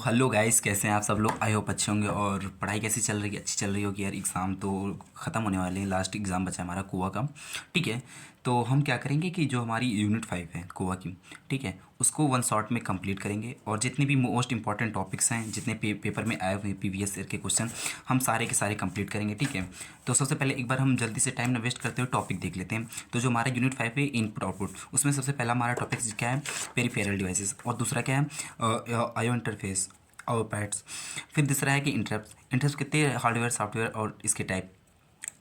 Hello guys, कैसे हैं आप सब लोग। आई होप अच्छे होंगे। और पढ़ाई कैसी चल रही है? अच्छी चल रही होगी यार। एग्ज़ाम तो ख़त्म होने वाले हैं। लास्ट एग्ज़ाम बचा है हमारा कोवा का। ठीक है, तो हम क्या करेंगे कि जो हमारी यूनिट 5 है कोवा की, ठीक है, उसको वन शॉट में कंप्लीट करेंगे। और जितने भी मोस्ट इंपॉर्टेंट टॉपिक्स हैं, जितने पेपर में आए हुए हैं प्रीवियस ईयर के क्वेश्चन, हम सारे के सारे कंप्लीट करेंगे। ठीक है, तो सबसे पहले एक बार हम जल्दी से टाइम न वेस्ट करते हुए टॉपिक देख लेते हैं। तो जो हमारा यूनिट 5 है इनपुट आउटपुट, उसमें सबसे पहला हमारा टॉपिक क्या है? Peripheral devices. और दूसरा क्या है? आयो इंटरफेस और पैड्स। फिर दूसरा है कि इंटरप्ट। इंटरप्ट कितने हार्डवेयर सॉफ्टवेयर और इसके टाइप।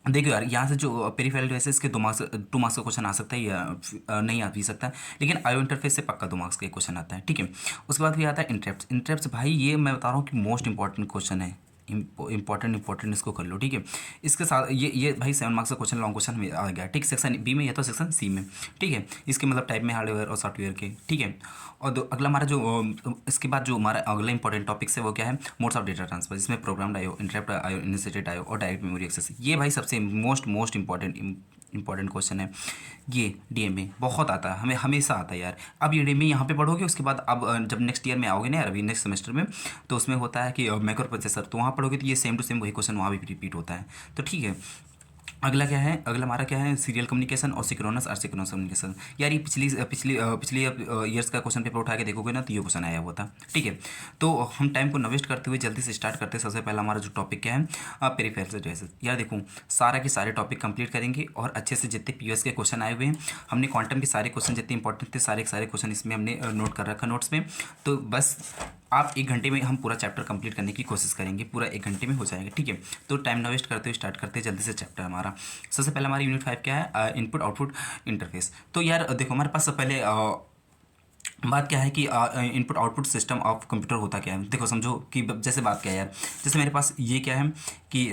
देखो यार, यहाँ से जो पेरिफेरल डिवाइसेस के 2 मार्क्स का क्वेश्चन आ सकता है या नहीं आ भी सकता है, लेकिन आयो इंटरफेस से पक्का 2 मार्क्स का क्वेश्चन आता है। ठीक है, उसके बाद फिर आता है इंटरप्ट। इंटरप्ट भाई ये मैं बता रहा हूँ कि मोस्ट इंपॉर्टेंट क्वेश्चन है। इंपॉर्टेंट इसको कर लो। ठीक है, इसके साथ ये भाई 7 मार्क्स का क्वेश्चन लॉन्ग क्वेश्चन में आ गया। ठीक, सेक्शन बी में या तो सेक्शन सी में। ठीक है, इसके मतलब टाइप में हार्डवेयर और सॉफ्टवेयर के। ठीक है, और अगला हमारा जो इसके बाद जो हमारा अगला इंपॉर्टेंट टॉपिक्स है वो क्या है? मोड्स ऑफ डेटा ट्रांसफर, जिसमें प्रोग्राम्ड आयो, इंटरप्ट आयो, इनिशिएटेड आयो और डायरेक्ट मेमोरी एक्सेस। ये भाई सबसे मोस्ट इंपॉर्टेंट क्वेश्चन है। ये डीएमए बहुत आता है, हमें हमेशा आता है यार। अब ये डीएमए यहाँ पे पढ़ोगे, उसके बाद अब जब नेक्स्ट ईयर में आओगे ना यार, अभी नेक्स्ट सेमेस्टर में, तो उसमें होता है कि माइक्रो प्रोसेसर, तो वहाँ पढ़ोगे तो ये सेम टू सेम वही क्वेश्चन वहाँ भी रिपीट होता है। तो ठीक है, अगला क्या है? अगला हमारा क्या है? सीरियल कम्युनिकेशन और सिक्रोनस एसिंक्रोनस कम्युनिकेशन। यार ये पिछली ईयर्स का क्वेश्चन पेपर उठा के देखोगे ना, तो ये क्वेश्चन आया हुआ था। ठीक है, तो हम टाइम को न वेस्ट करते हुए जल्दी से स्टार्ट करते हैं। सबसे पहला हमारा जो टॉपिक क्या है? Peripheral devices. यार देखो, सारा के सारे टॉपिक कंप्लीट करेंगे और अच्छे से जितने पीएस के क्वेश्चन आए हुए हैं, हमने क्वांटम के सारे क्वेश्चन जितने इंपॉर्टेंट थे सारे के सारे क्वेश्चन इसमें हमने नोट कर रखा नोट्स में। तो बस आप 1 घंटे में हम पूरा चैप्टर कंप्लीट करने की कोशिश करेंगे। पूरा 1 घंटे में हो जाएगा। ठीक है, तो टाइम ना वेस्ट करते हुए स्टार्ट करते हैं जल्दी से चैप्टर हमारा। सबसे पहले हमारी यूनिट 5 क्या है? Input output interface. तो यार देखो, हमारे पास पहले बात क्या है कि input output system of computer होता क्या है। देखो समझो कि जैसे बात क्या है यार, जैसे मेरे पास ये क्या है कि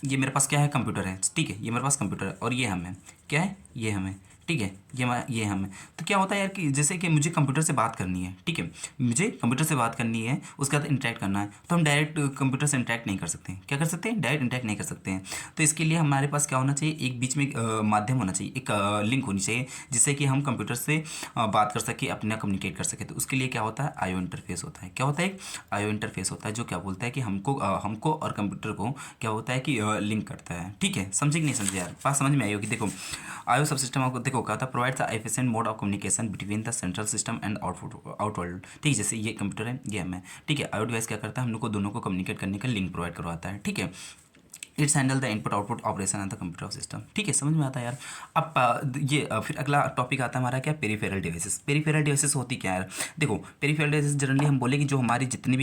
ये मेरे पास क्या है? कंप्यूटर है। ठीक है, ये मेरे पास कंप्यूटर है और ये हम है। क्या है? ये हम है। ठीक है, ये हम है। तो क्या होता है यार कि जैसे कि मुझे कंप्यूटर से बात करनी है। ठीक है, मुझे कंप्यूटर से बात करनी है, उसके बाद इंटरेक्ट करना है, तो हम डायरेक्ट कंप्यूटर से इंटरेक्ट नहीं कर सकते हैं। क्या कर सकते हैं? डायरेक्ट इंटरेक्ट नहीं कर सकते हैं। तो इसके लिए हमारे पास क्या होना चाहिए? एक बीच में माध्यम होना चाहिए, एक लिंक होनी चाहिए, जिससे कि हम कंप्यूटर से बात कर सके, अपना कम्युनिकेट कर सके। तो उसके लिए क्या होता है? आईओ इंटरफेस होता है। क्या होता है? एक आईओ इंटरफेस होता है, जो क्या बोलता है कि हमको और कंप्यूटर को क्या होता है कि लिंक करता है। ठीक है, समझे कि नहीं समझे यार? बात समझ में आई होगी। देखो, आईओ सब सिस्टम आपको देखो क्या होता है? Provides the efficient mode of communication between the central system and out world. ठीक है, जैसे ये कंप्यूटर है, ये हम है। ठीक है, आईओ डिवाइस क्या करता है? हम लोग को दोनों को कम्युनिकेट करने का लिंक प्रोवाइड करवाता है। ठीक है, it's handle the input output operation of the computer system. ठीक है, समझ में आता है यार। अब फिर अगला टॉपिक आता है हमारा क्या? Peripheral devices. पेरिफेरल डिवाइसेस होती क्या है? देखो, पेरिफेरल डिवाइसेस जनरली हम बोले कि जो हमारी जितनी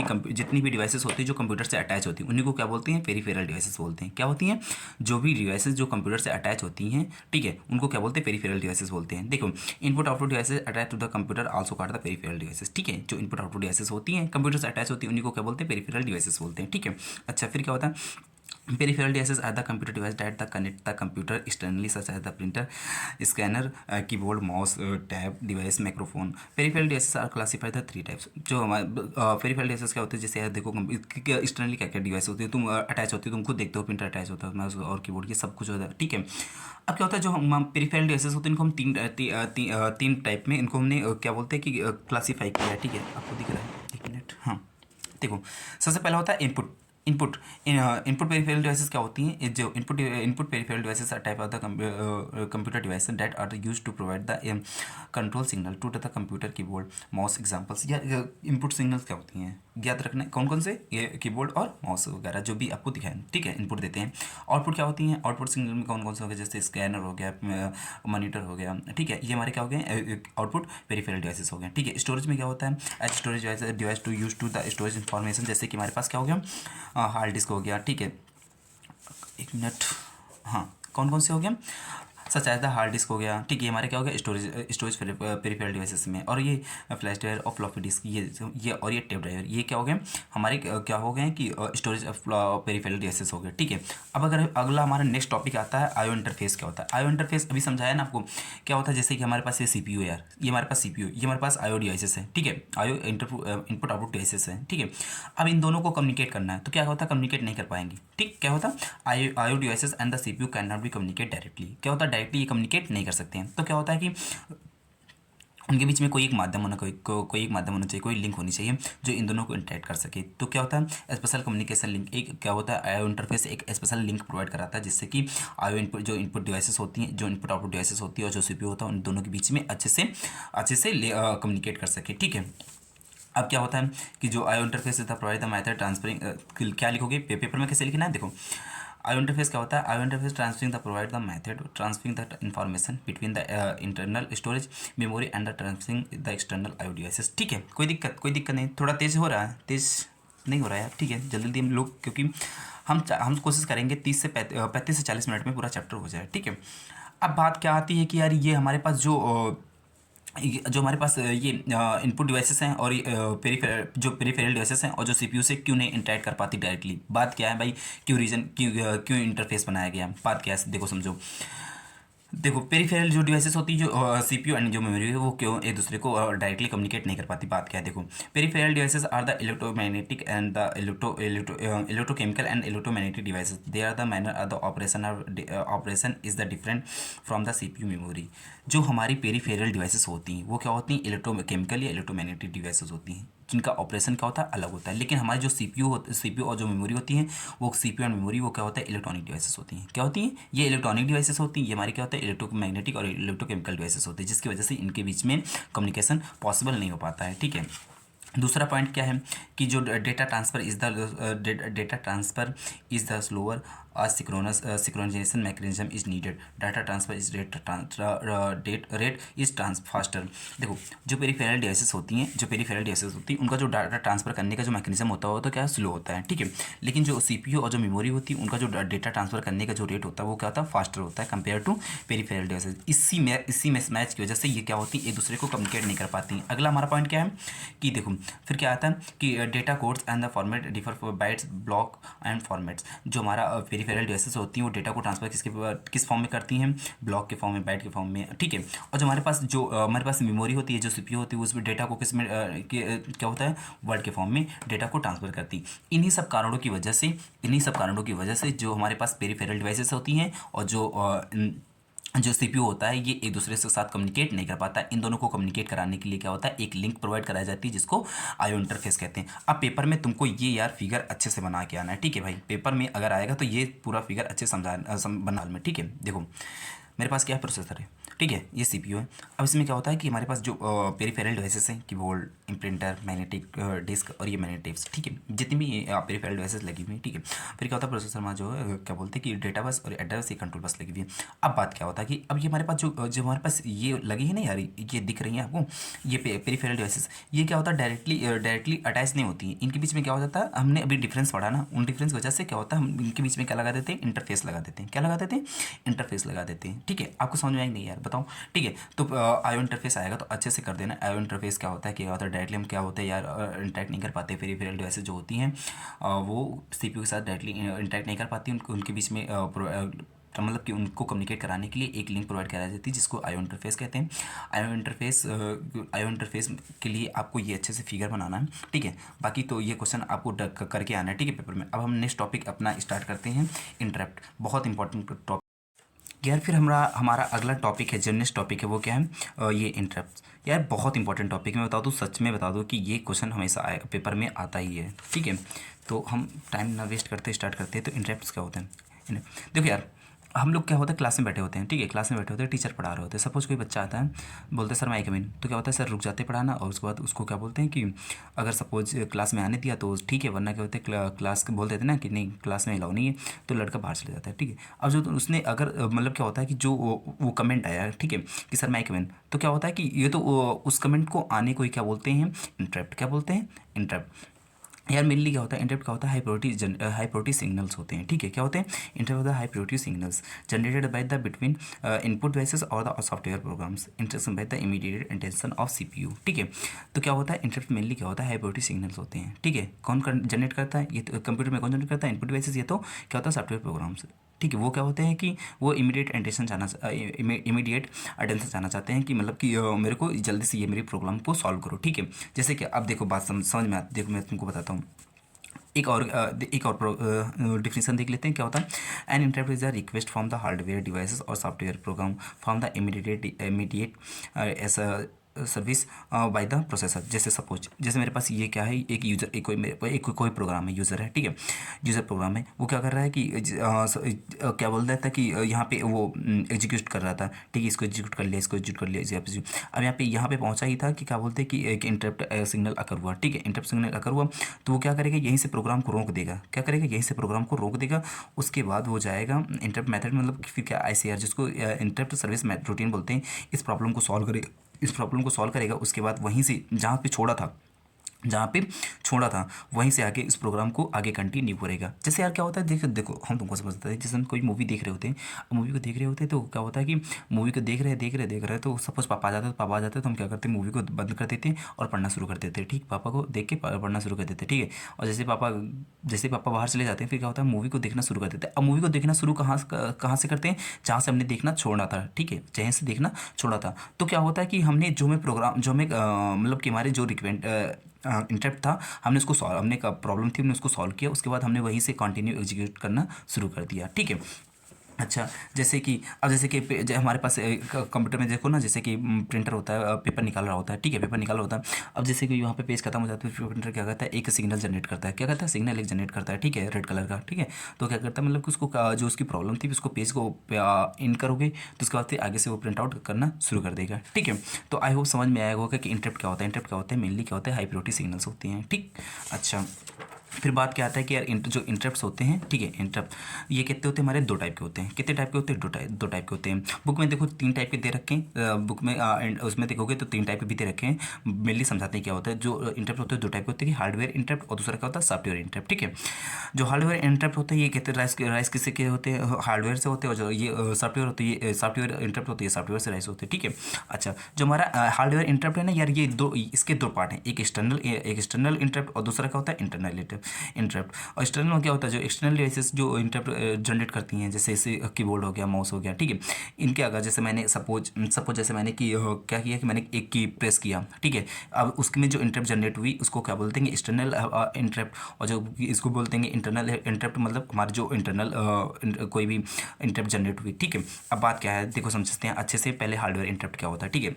भी डिवाइसेस होती है जो कंप्यूटर से अटैच होती हैं, उन्हीं को क्या बोलते हैं? पेरिफेरल डिवाइसेस बोलते हैं। क्या होती हैं? जो भी डिवाइसेस जो कंप्यूटर से अटैच होती हैं, ठीक है, उनको क्या बोलते हैं? पेरिफेरल डिवाइसेस बोलते हैं। देखो, input output devices attach to the computer also called the peripheral devices. ठीक है, जो इनपुट आउटपुट डिवाइसेस होती हैं कंप्यूटर से अटैच होती हैं, उन्हीं को क्या बोलते हैं? पेरिफेरल डिवाइसेस बोलते हैं। ठीक है, अच्छा फिर क्या होता है? Peripheral devices are the computer device that connect the computer externally, such as the printer, scanner, keyboard, mouse, tab, device, microphone. Peripheral devices are classified the 3 types. जो हमारे peripheral devices क्या होते हैं? जैसे यार देखो, एक्सटर्नली क्या क्या डिवाइस होती है, तुम अटैच होती है, तुम खुद देखते हो, प्रिंटर अटैच होता है माउस और कीबोर्ड, ये सब कुछ होता है। ठीक है, अब क्या होता है? जो हम पेरिफेरल डिवाइसेस होते हैं, इनको हम तीन टाइप में इनको हमने क्या बोलते हैं कि क्लासीफाई किया है। ठीक है, आपको दिख रहा है? 1 मिनट। हाँ, देखो, सबसे पहला होता है input. Input input peripheral devices क्या होती हैं? जो input peripheral devices are type of the computer devices that are used to provide the control signal to the computer keyboard mouse examples. या इनपुट सिग्नल्स क्या होती हैं? याद रखना है कौन कौन से? ये कीबोर्ड और माउस वगैरह जो भी आपको दिखाएं। ठीक है, इनपुट देते हैं। आउटपुट क्या होती हैं? आउटपुट सिग्नल में कौन कौन से हो गए? जैसे स्कैनर हो गया, मॉनिटर हो गया। ठीक है, ये हमारे क्या हो गए? आउटपुट पेरिफेरल डिवाइसेस हो गए। ठीक है, स्टोरेज में क्या होता है? As storage device to use to the storage information. जैसे कि हमारे पास क्या हो गया? हार्ड डिस्क हो गया। ठीक है, 1 मिनट। हाँ, कौन कौन से हो गया? Such as the hard disk हो गया। ठीक है, ये हमारे क्या हो गया? स्टोरेज पेरिफेरल डिवाइसेस में। और ये फ्लैश ड्राइवर और फ्लॉपी डिस्क, ये और ये टेप ड्राइवर, ये क्या हो गए? हमारे क्या हो गए कि स्टोरेज पेरिफेरल डिवाइसेस हो गए। ठीक है, अब अगर अगला हमारा नेक्स्ट टॉपिक आता है आईओ इंटरफेस। क्या होता है आईओ इंटरफेस? अभी समझाया ना आपको। क्या होता है? जैसे कि हमारे पास ये सीपीयू यार, ये हमारे पास सीपीयू, ये हमारे पास आईओ डिवाइसेस है। ठीक है, आईओ इनपुट आउटपुट डिवाइसेस है। ठीक है, अब इन दोनों को कम्युनिकेट करना है, तो क्या होता है? कम्युनिकेट नहीं कर पाएंगे। ठीक, क्या होता है? IO devices and the CPU can not be communicate directly. क्या होता है? डायरेक्टली ये कम्युनिकेट नहीं कर सकते हैं। तो क्या होता है कि उनके बीच में कोई एक माध्यम होना कोई एक माध्यम होना चाहिए, कोई लिंक होनी चाहिए जो इन दोनों को इंटरेक्ट कर सके। तो क्या होता है स्पेशल कम्युनिकेशन लिंक, एक क्या होता है आईओ इंटरफेस एक स्पेशल लिंक प्रोवाइड कराता है जिससे कि आईओ इनपुट जो इनपुट डिवाइसेस होती हैं, जो इनपुट आउटपुट डिवाइसेस होती है और जो सीपीयू होता है उन दोनों के बीच में अच्छे से कम्युनिकेट कर सके। ठीक है, अब क्या होता है कि जो आईओ इंटरफेस था प्रोवाइड द मेथड ट्रांसफरिंग, क्या लिखोगे पेपर में कैसे लिखना है देखो। आईओ इंटरफेस क्या होता है, IO interface transferring the provide the method transferring the information between the internal storage memory and the transferring the external IO devices. ठीक है, कोई दिक्कत नहीं, थोड़ा तेज हो रहा है, तेज नहीं हो रहा है यार। ठीक है, जल्दी जल्दी हम लोग, क्योंकि हम कोशिश करेंगे 35 से 40 मिनट में पूरा चैप्टर हो जाए। ठीक है, अब बात क्या आती है कि यार ये हमारे पास जो हमारे पास ये इनपुट डिवाइसेस हैं और जो पेरिफेरल डिवाइसेस हैं और जो सीपीयू से क्यों नहीं इंटरेक्ट कर पाती डायरेक्टली। बात क्या है भाई, क्यों इंटरफेस बनाया गया, बात क्या है देखो समझो। देखो पेरिफेरल जो डिवाइसेस होती है जो सीपीयू एंड जो मेमोरी है वो क्यों एक दूसरे को डायरेक्टली कम्युनिकेट नहीं कर पाती। बात क्या है देखो, peripheral devices are the electromagnetic and the electrochemical and electromagnetic devices, they are the manner the operation is the different from the CPU memory. जो हमारी पेरिफेरल डिवाइसेस होती हैं वो क्या होती हैं, इलेक्ट्रोकेमिकल या इलेक्ट्रोमैग्नेटिक डिवाइसेस होती हैं जिनका ऑपरेशन क्या होता है अलग होता है। लेकिन हमारी जो सीपीयू और जो मेमोरी होती हैं वो सीपीयू एंड मेमोरी वो क्या होता है इलेक्ट्रॉनिक डिवाइसेस होती हैं। क्या होती हैं, ये इलेक्ट्रॉनिक डिवाइसेस होती हैं, ये हमारी क्या होता है इलेक्ट्रोमैग्नेटिक और इलेक्ट्रोकेमिकल डिवाइसेस होते हैं जिसकी वजह से इनके बीच में कम्युनिकेशन पॉसिबल नहीं हो पाता है। ठीक है, दूसरा पॉइंट क्या है कि जो data transfer is the slower synchronisation mechanism is needed, data transfer is rate is faster. देखो जो पेरिफेरल डिवाइसेस होती हैं उनका जो डाटा ट्रांसफर करने का जो मैकेनिज्म होता है वो तो क्या स्लो होता है। ठीक है, लेकिन जो सीपीयू और जो मेमोरी होती है उनका जो डेटा ट्रांसफर करने का जो रेट होता है वो क्या होता है फास्टर होता है कंपेयर टू पेरिफेरल डिवाइसेस। इसी मिसमैच की वजह से ये क्या होती है एक दूसरे को कम्युनिकेट नहीं कर पाती। अगला हमारा पॉइंट क्या है कि देखो फिर क्या आता है कि data codes and the format differ for bytes block and formats. जो हमारा पेरिफेरल डिवाइसेस होती हैं वो डेटा को ट्रांसफर किस फॉर्म में करती हैं, ब्लॉक के फॉर्म में, बाइट के फॉर्म में। ठीक है, और जो हमारे पास मेमोरी होती है जो सीपीयू होती है उसमें डेटा को किस में क्या होता है वर्ड के फॉर्म में डेटा को ट्रांसफर करती। इन्हीं सब कारणों की वजह से जो हमारे पास पेरिफेरल डिवाइसेस होती हैं और जो सीपीयू होता है ये एक दूसरे के साथ कम्युनिकेट नहीं कर पाता। इन दोनों को कम्युनिकेट कराने के लिए क्या होता है एक लिंक प्रोवाइड कराई जाती है जिसको आईओ इंटरफेस कहते हैं। अब पेपर में तुमको ये यार फिगर अच्छे से बना के आना है। ठीक है भाई, पेपर में अगर आएगा तो ये पूरा फिगर अच्छे बना में। ठीक है, देखो मेरे पास क्या है प्रोसेसर है, ठीक है, ये सीपीयू है। अब इसमें क्या होता है कि हमारे पास जो पेरिफेरल डिवाइसेस हैं कीबोर्ड, प्रिंटर, मैग्नेटिक डिस्क और ये मैग्नेटिक्स, ठीक है, जितनी भी पेरिफेरल डिवाइसेस लगी हुई हैं। ठीक है, फिर क्या होता है प्रोसेसर में जो है क्या बोलते हैं कि डेटा बस और एड्रेस बस, ये कंट्रोल बस लगी हुई है। अब बात क्या होता है कि अब ये हमारे पास जो हमारे पास ये लगी है ना यार, ये दिख रही है आपको, ये पेरिफेरल डिवाइसेस, ये क्या होता है डायरेक्टली अटैच नहीं होती है। इनके बीच में क्या हो जाता है, हमने अभी डिफरेंस पढ़ा ना, उन डिफरेंस की वजह से क्या होता है हम इनके बीच में क्या लगा देते हैं, इंटरफेस लगा देते हैं। क्या लगा देते हैं, इंटरफेस लगा देते हैं। ठीक है, आपको समझ में आएंगे नहीं यार, बताओ। ठीक है, तो आईओ इंटरफेस आएगा तो अच्छे से कर देना। आईओ इंटरफेस क्या होता है, डायरेक्टली हम क्या होता है यार इंटरेक्ट नहीं कर पाते। पेरिफेरल डिवाइसेस जो होती हैं वो सीपीयू के साथ डायरेक्टली इंटरेक्ट नहीं कर पाती। उनके बीच में मतलब कि उनको कम्युनिकेट कराने के लिए एक लिंक प्रोवाइड कराई जाती है जिसको आईओ इंटरफेस कहते हैं। आईओ इंटरफेस के लिए आपको ये अच्छे से फिगर बनाना है। ठीक है, बाकी तो ये क्वेश्चन आपको करके आना है। ठीक है, पेपर में। अब हम नेक्स्ट टॉपिक अपना स्टार्ट करते हैं, इंटरप्ट। बहुत इंपॉर्टेंट टॉपिक यार। फिर हमारा अगला टॉपिक है, जो नेक्स्ट टॉपिक है वो क्या है, ये इंटरप्ट। यार बहुत इंपॉर्टेंट टॉपिक है, मैं बता दूँ, सच में बता दूँ कि ये क्वेश्चन हमेशा पेपर में आता ही है। ठीक है, तो हम टाइम ना वेस्ट करते स्टार्ट करते हैं। तो इंटरप्ट क्या होते हैं, देखो यार, हम लोग क्या होता है क्लास में बैठे होते हैं। ठीक है, क्लास में बैठे होते हैं, टीचर पढ़ा रहे होते हैं। सपोज कोई बच्चा आता है, बोलते हैं सर मैं आई कम इन, तो क्या होता है सर रुक जाते पढ़ाना, और उसके बाद उसको क्या बोलते हैं कि अगर सपोज क्लास में आने दिया तो ठीक है, वरना क्या होता है क्लास के बोल देते हैं ना कि नहीं क्लास में अलाउ नहीं है, तो लड़का बाहर चले जाता है। ठीक है, अब जो उसने अगर मतलब क्या होता है कि जो वो कमेंट आया, ठीक है, कि सर मैं आई कम इन, तो क्या होता है कि ये तो उस कमेंट को आने को ही क्या बोलते हैं, इंटरप्ट। क्या बोलते हैं, इंटरप्ट। यार मेनली क्या होता है, इंटरप्ट क्या होता है, हाई प्रायोरिटी सिग्नल्स होते हैं। ठीक है, क्या होते हैं, इंटरप्ट होता है high priority signals generated by the between input devices और the software programs interaction by the immediate intention of CPU. ठीक है, तो क्या होता है इंटरप्ट मेनली क्या होता है, हाई प्रायोरिटी सिग्नल्स होते हैं। ठीक है, कौन जनरेट करता है, ये कंप्यूटर में कौन जनरेट करता है, इनपुट डिवाइसेस। ये तो क्या होता है सॉफ्टवेयर प्रोग्राम्स। ठीक है, वो क्या होते हैं कि वो इमीडिएट अटेंशन चाहना चाहते हैं कि मतलब कि मेरे को जल्दी से ये मेरी प्रॉब्लम को सॉल्व करो। ठीक है, जैसे कि अब देखो बात समझ में आती, देखो मैं तुमको बताता हूँ। एक और डिफिनेशन देख लेते हैं क्या होता है। An interrupt is a request from the hardware devices और software program from the immediate as service by the processor. जैसे सपोज जैसे मेरे पास ये क्या है, एक यूज़र एक कोई मेरे एक कोई प्रोग्राम है, यूज़र है, ठीक है, यूज़र प्रोग्राम है, वो क्या कर रहा है कि क्या बोल रहा था कि यहाँ पे वो एग्जीक्यूट कर रहा था, ठीक है, इसको एग्जीक्यूट कर लिया, इसको एग्जीक्यूट कर लिया, अब यहाँ पे पहुँचा ही था कि क्या बोलते हैं कि एक इंटरप्ट सिग्नल अकर हुआ, ठीक है, इंटरप्ट सिग्नल अकर हुआ, तो वो क्या करेगा, यहीं से प्रोग्राम को रोक देगा, क्या करेगा, यहीं से प्रोग्राम को रोक देगा। उसके बाद वो जाएगा इंटरप्ट मेथड, मतलब फिर क्या ICR, जिसको इंटरप्ट सर्विस रूटीन बोलते हैं, इस प्रॉब्लम को सॉल्व करेगा, इस प्रॉब्लम को सॉल्व करेगा। उसके बाद वहीं से जहाँ पे छोड़ा था वहीं से आगे इस प्रोग्राम को आगे कंटिन्यू करेगा। जैसे यार क्या होता है, देखो देखो हम तुमको समझते हैं, जैसे हम कोई मूवी देख रहे होते हैं, मूवी को देख रहे होते हैं तो क्या होता है कि मूवी को देख रहे तो सपोज पापा आ जाते तो हम क्या करते हैं, मूवी को बंद कर देते हैं और पढ़ना शुरू कर देते हैं, ठीक, पापा को देख के पढ़ना शुरू कर देते हैं, ठीक है। और जैसे पापा बाहर चले जाते हैं, फिर क्या होता है, मूवी को देखना शुरू कर देते हैं। अब मूवी को देखना शुरू कहाँ से करते हैं, जहाँ से हमने देखना छोड़ना था, ठीक है, जहाँ से देखना छोड़ा था। तो क्या होता है कि हमने जो हमें प्रोग्राम जो हमें मतलब कि हमारे जो रिक्वेंट इंटरप्ट था, हमने उसको सॉल्व, हमने का प्रॉब्लम थी हमने उसको सॉल्व किया, उसके बाद हमने वहीं से कंटिन्यू एग्जीक्यूट करना शुरू कर दिया, ठीक है। अच्छा, जैसे कि अब जैसे कि हमारे पास कंप्यूटर में देखो ना, जैसे कि प्रिंटर होता है, पेपर निकाल रहा होता है, ठीक है, पेपर निकाल रहा होता है। अब जैसे कि वहाँ पे पेज खत्म हो जाता है, फिर प्रिंटर क्या करता है, एक सिग्नल जनरेट करता है, क्या करता है, सिग्नल एक जनरेट करता है, ठीक है, रेड कलर का, ठीक है। तो क्या करता है, मतलब कि उसको जो उसकी प्रॉब्लम थी उसको पेज को इन करोगे तो उसके बाद फिर आगे से वो प्रिंट आउट करना शुरू कर देगा, ठीक है। तो आई होप समझ में आया होगा कि इंटरप्ट क्या होता है। इंटरप्ट क्या होता है, मेनली क्या होता है, हाई प्रायोरिटी सिग्नल्स होते हैं, ठीक। अच्छा, फिर बात क्या आता है कि यार जो इंटरप्ट्स होते हैं, ठीक है, इंटरप्ट ये कितने होते हैं हमारे, 2 टाइप के होते हैं। कितने टाइप के होते हैं, दो टाइप के होते हैं। बुक में देखो 3 टाइप के दे रखे हैं, बुक में उसमें देखोगे तो 3 टाइप के भी दे रखे हैं। मेनली समझाते हैं क्या होता है। जो इंटरप्ट होते हैं 2 टाइप के होते हैं, कि हार्डवेयर इंटरप्ट और दूसरा क्या होता है, सॉफ्टवेयर इंटरप्ट, ठीक है। जो हार्डवेयर इंटरप्ट होते हैं ये कहते हैं राइस किससे के होते हैं, हार्डवेयर से होते हैं, और जो ये सॉफ्टवेयर होते हैं, ये सॉफ्टवेयर इंटरप्ट होते हैं, सॉफ्टवेयर से राइस होते हैं, ठीक है। अच्छा, जो हमारा हार्डवेयर इंटरप्ट है ना यार, ये इसके 2 पार्ट हैं, एक एक्सटर्नल इंटरप्ट और दूसरा क्या होता है, इंटरनल इंटरप्ट। और एक्सटर्नल में क्या होता है, जो एक्सटर्नल डिवाइसेस जो इंटरप्ट जनरेट करती हैं, जैसे कीबोर्ड हो गया, माउस हो गया, ठीक है। इनके अगर जैसे मैंने सपोज जैसे मैंने कि क्या किया कि मैंने एक की प्रेस किया, ठीक है। अब उसमें जो इंटरप्ट जनरेट हुई उसको क्या बोलते हैं, एक्सटर्नल इंटरप्ट। और जो इसको बोलते हैं इंटरनल इंटरप्ट, मतलब हमारे जो इंटरनल कोई भी इंटरप्ट जनरेट हुई, ठीक है। अब बात क्या है, देखो समझते हैं अच्छे से। पहले हार्डवेयर इंटरप्ट क्या होता है, ठीक है।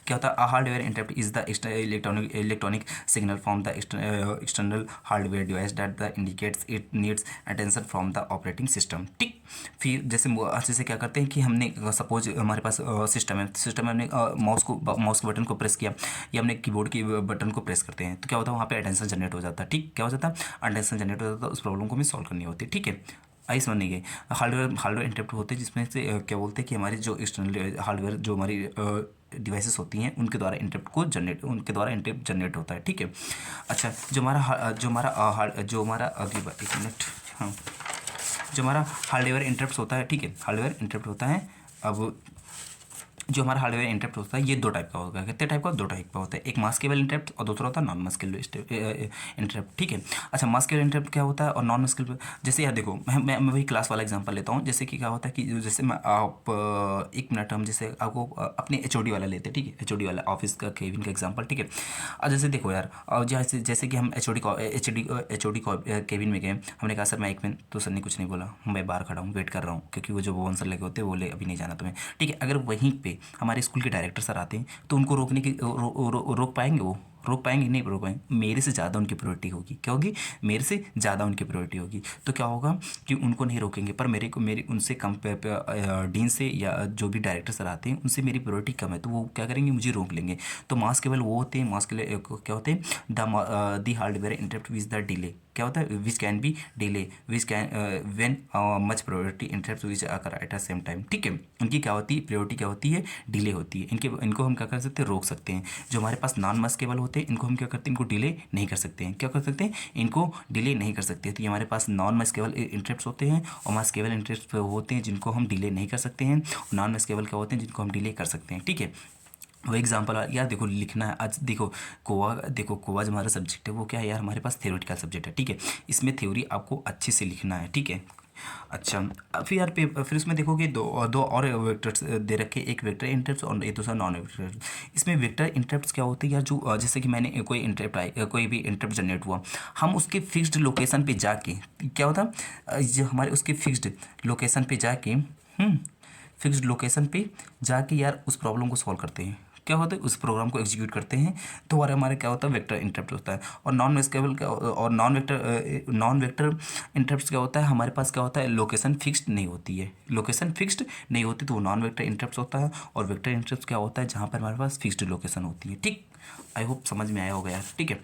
क्या होता है, hardware interrupt is the electronic signal from the external hardware device that the indicates it needs attention from the operating system, ठीक। फिर जैसे क्या करते हैं कि हमने सपोज हमारे पास सिस्टम में हमने माउस के बटन को प्रेस किया, या हमने कीबोर्ड की बटन को प्रेस करते हैं, तो क्या होता है, वहाँ पे अटेंशन जनरेट हो जाता है, ठीक। क्या हो जाता है, अटेंशन जनरेट हो जाता है, उस प्रॉब्लम को हमें सॉल्व करनी होती है, ठीक है। आई समझने गए। हार्डवेयर इंटरप्ट होते हैं जिसमें से क्या बोलते हैं कि हमारी जो एक्सटर्नल हार्डवेयर जो हमारी डिवाइसेस होती हैं उनके द्वारा उनके द्वारा इंटरप्ट जनरेट होता है, ठीक है। अच्छा, जो हमारा अगली बात, 1 मिनट, हाँ, जो हमारा हार्डवेयर इंटरप्ट होता है, ठीक है, हार्डवेयर इंटरप्ट होता है। अब जो हमारा हार्डवेयर इंटरप्ट होता है ये 2 टाइप का होगा। कितने टाइप का, 2 टाइप का होता है। एक मास्केबल इंटरप्ट और दूसरा होता है नॉन मास्केबल इंटरप्ट, ठीक है। अच्छा, मास्केबल इंटरप्ट क्या होता है और नॉन मास्केबल, जैसे यार देखो मैं वही क्लास वाला एग्जांपल लेता हूँ। जैसे कि क्या होता है कि जैसे मैं आप 1 मिनट, हम जैसे आपको अपने HOD वाला लेते हैं, ठीक है, HOD वाला ऑफिस का केबिन का एग्जाम्पल, ठीक है। और जैसे देखो यार, और जैसे कि हम HOD केबिन में गए, हमने कहा सर मैं 1 मिनट, तो सर ने कुछ नहीं बोला, मैं बाहर खड़ा हूँ, वेट कर रहा हूँ, क्योंकि वो जो भुवन सर लगे होते हैं बोले अभी नहीं जाना तुम्हें, ठीक है। अगर वहीं पे हमारे स्कूल के डायरेक्टर सर आते हैं तो उनको रोकने की रोक पाएंगे, वो रोक पाएंगे, नहीं रोक पाएंगे। मेरे से ज़्यादा उनकी प्रायोरिटी होगी, क्या होगी, मेरे से ज़्यादा उनकी प्रायोरिटी होगी। तो क्या होगा कि उनको नहीं रोकेंगे, पर मेरी उनसे कम डीन से या जो भी डायरेक्टर सर आते हैं उनसे मेरी प्रायोरिटी कम है, तो वो क्या करेंगे, मुझे रोक लेंगे। तो मास केवल वो होते हैं, मास केवल क्या होते हैं, the hardware interrupt which the delay, क्या होता है, which can be delay, which can when much priority interrupt which occur at the same time, ठीक है। उनकी क्या होती है, प्रायोरिटी क्या होती है, डिले होती है। इनको हम क्या कर सकते हैं, रोक सकते हैं। जो हमारे पास नॉन मस्केबल होते हैं इनको हम क्या करते हैं, इनको डिले नहीं कर सकते हैं। क्या कर सकते हैं, इनको डिले नहीं कर सकते। तो ये हमारे पास नॉन मस्केबल इंटरप्ट्स होते हैं, और मस्केबल इंटरप्ट होते हैं जिनको हम डिले नहीं कर सकते हैं। नॉन मस्केबल क्या होते हैं, जिनको हम डिले कर सकते हैं, ठीक है। वो एग्जाम्पल यार देखो लिखना है आज, देखो कोवा जो हमारा सब्जेक्ट है वो क्या है यार, हमारे पास थ्योरेटिकल सब्जेक्ट है, ठीक है। इसमें थ्योरी आपको अच्छे से लिखना है, ठीक है। अच्छा, फिर यार फिर उसमें देखोगे दो और वेक्टर्स दे रखे, एक वेक्टर इंटरप्ट और एक दूसरा नॉन वेक्टर। इसमें वेक्टर इंटरप्ट क्या होते हैं यार, जो जैसे कि मैंने कोई भी इंटरप्ट जनरेट हुआ, हम उसके फिक्स्ड लोकेशन पे जाके, क्या होता जो हमारे उसके फिक्स्ड लोकेशन पे जाके फिक्स्ड लोकेशन पे जाके यार उस प्रॉब्लम को सॉल्व करते हैं, क्या होता है, उस प्रोग्राम को एग्जीक्यूट करते हैं तो हमारे क्या होता है, वेक्टर इंटरप्ट होता है। और नॉन वेक्टेबल क्या, और नॉन वेक्टर इंटरप्ट क्या होता है, हमारे पास क्या होता है, लोकेशन फिक्स्ड नहीं होती है, लोकेशन फिक्स्ड नहीं होती तो वो नॉन वेक्टर इंटरप्ट होता है। और वेक्टर इंटरप्ट क्या होता है, जहाँ पर हमारे पास फिक्स्ड लोकेशन होती है। ठीक, आई होप समझ में आया होगा यार। ठीक है,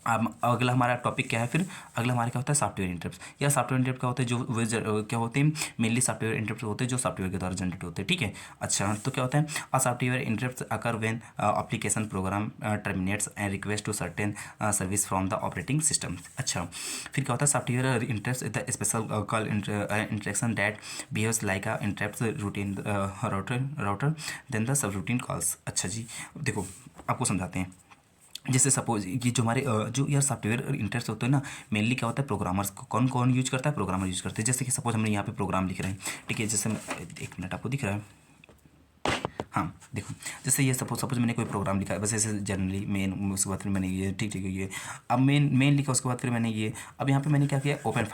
अब अगला हमारा टॉपिक क्या है फिर, अगला हमारा क्या होता है, सॉफ्टवेयर इंटरप्ट। या सॉफ्टवेयर इंटरप्ट क्या होते हैं, क्या होते हैं, मेनली सॉफ्टवेयर इंटरप्ट होते हैं जो सॉफ्टवेयर के द्वारा जनरेट होते हैं। ठीक है, अच्छा तो क्या होता है, a software interrupt occur when application program terminates and request to certain service from the operating system. अच्छा, फिर क्या होता है, software interrupt the special call interaction that behaves like a interrupt routine router then the sub routine calls. अच्छा जी, देखो आपको समझाते हैं। जैसे सपोज ये जो हमारे जो यार सॉफ्टवेयर इंटरेस्ट होते हैं ना, मेनली क्या होता है, प्रोग्रामर्स को कौन कौन यूज करता है, प्रोग्रामर यूज करते हैं। जैसे कि सपोज हमने यहाँ पे प्रोग्राम लिख रहे हैं। ठीक है, जैसे एक मिनट, आपको दिख रहा है, हाँ देखो, जैसे ये सपोज सपोज मैंने कोई प्रोग्राम लिखा है, बस ऐसे जनरली मेन, उसके बाद फिर मैंने ये ठीक ठीक है ये, अब मेन लिखा, उसके बाद फिर मैंने ये, अब यहाँ पे मैंने क्या किया, ओपन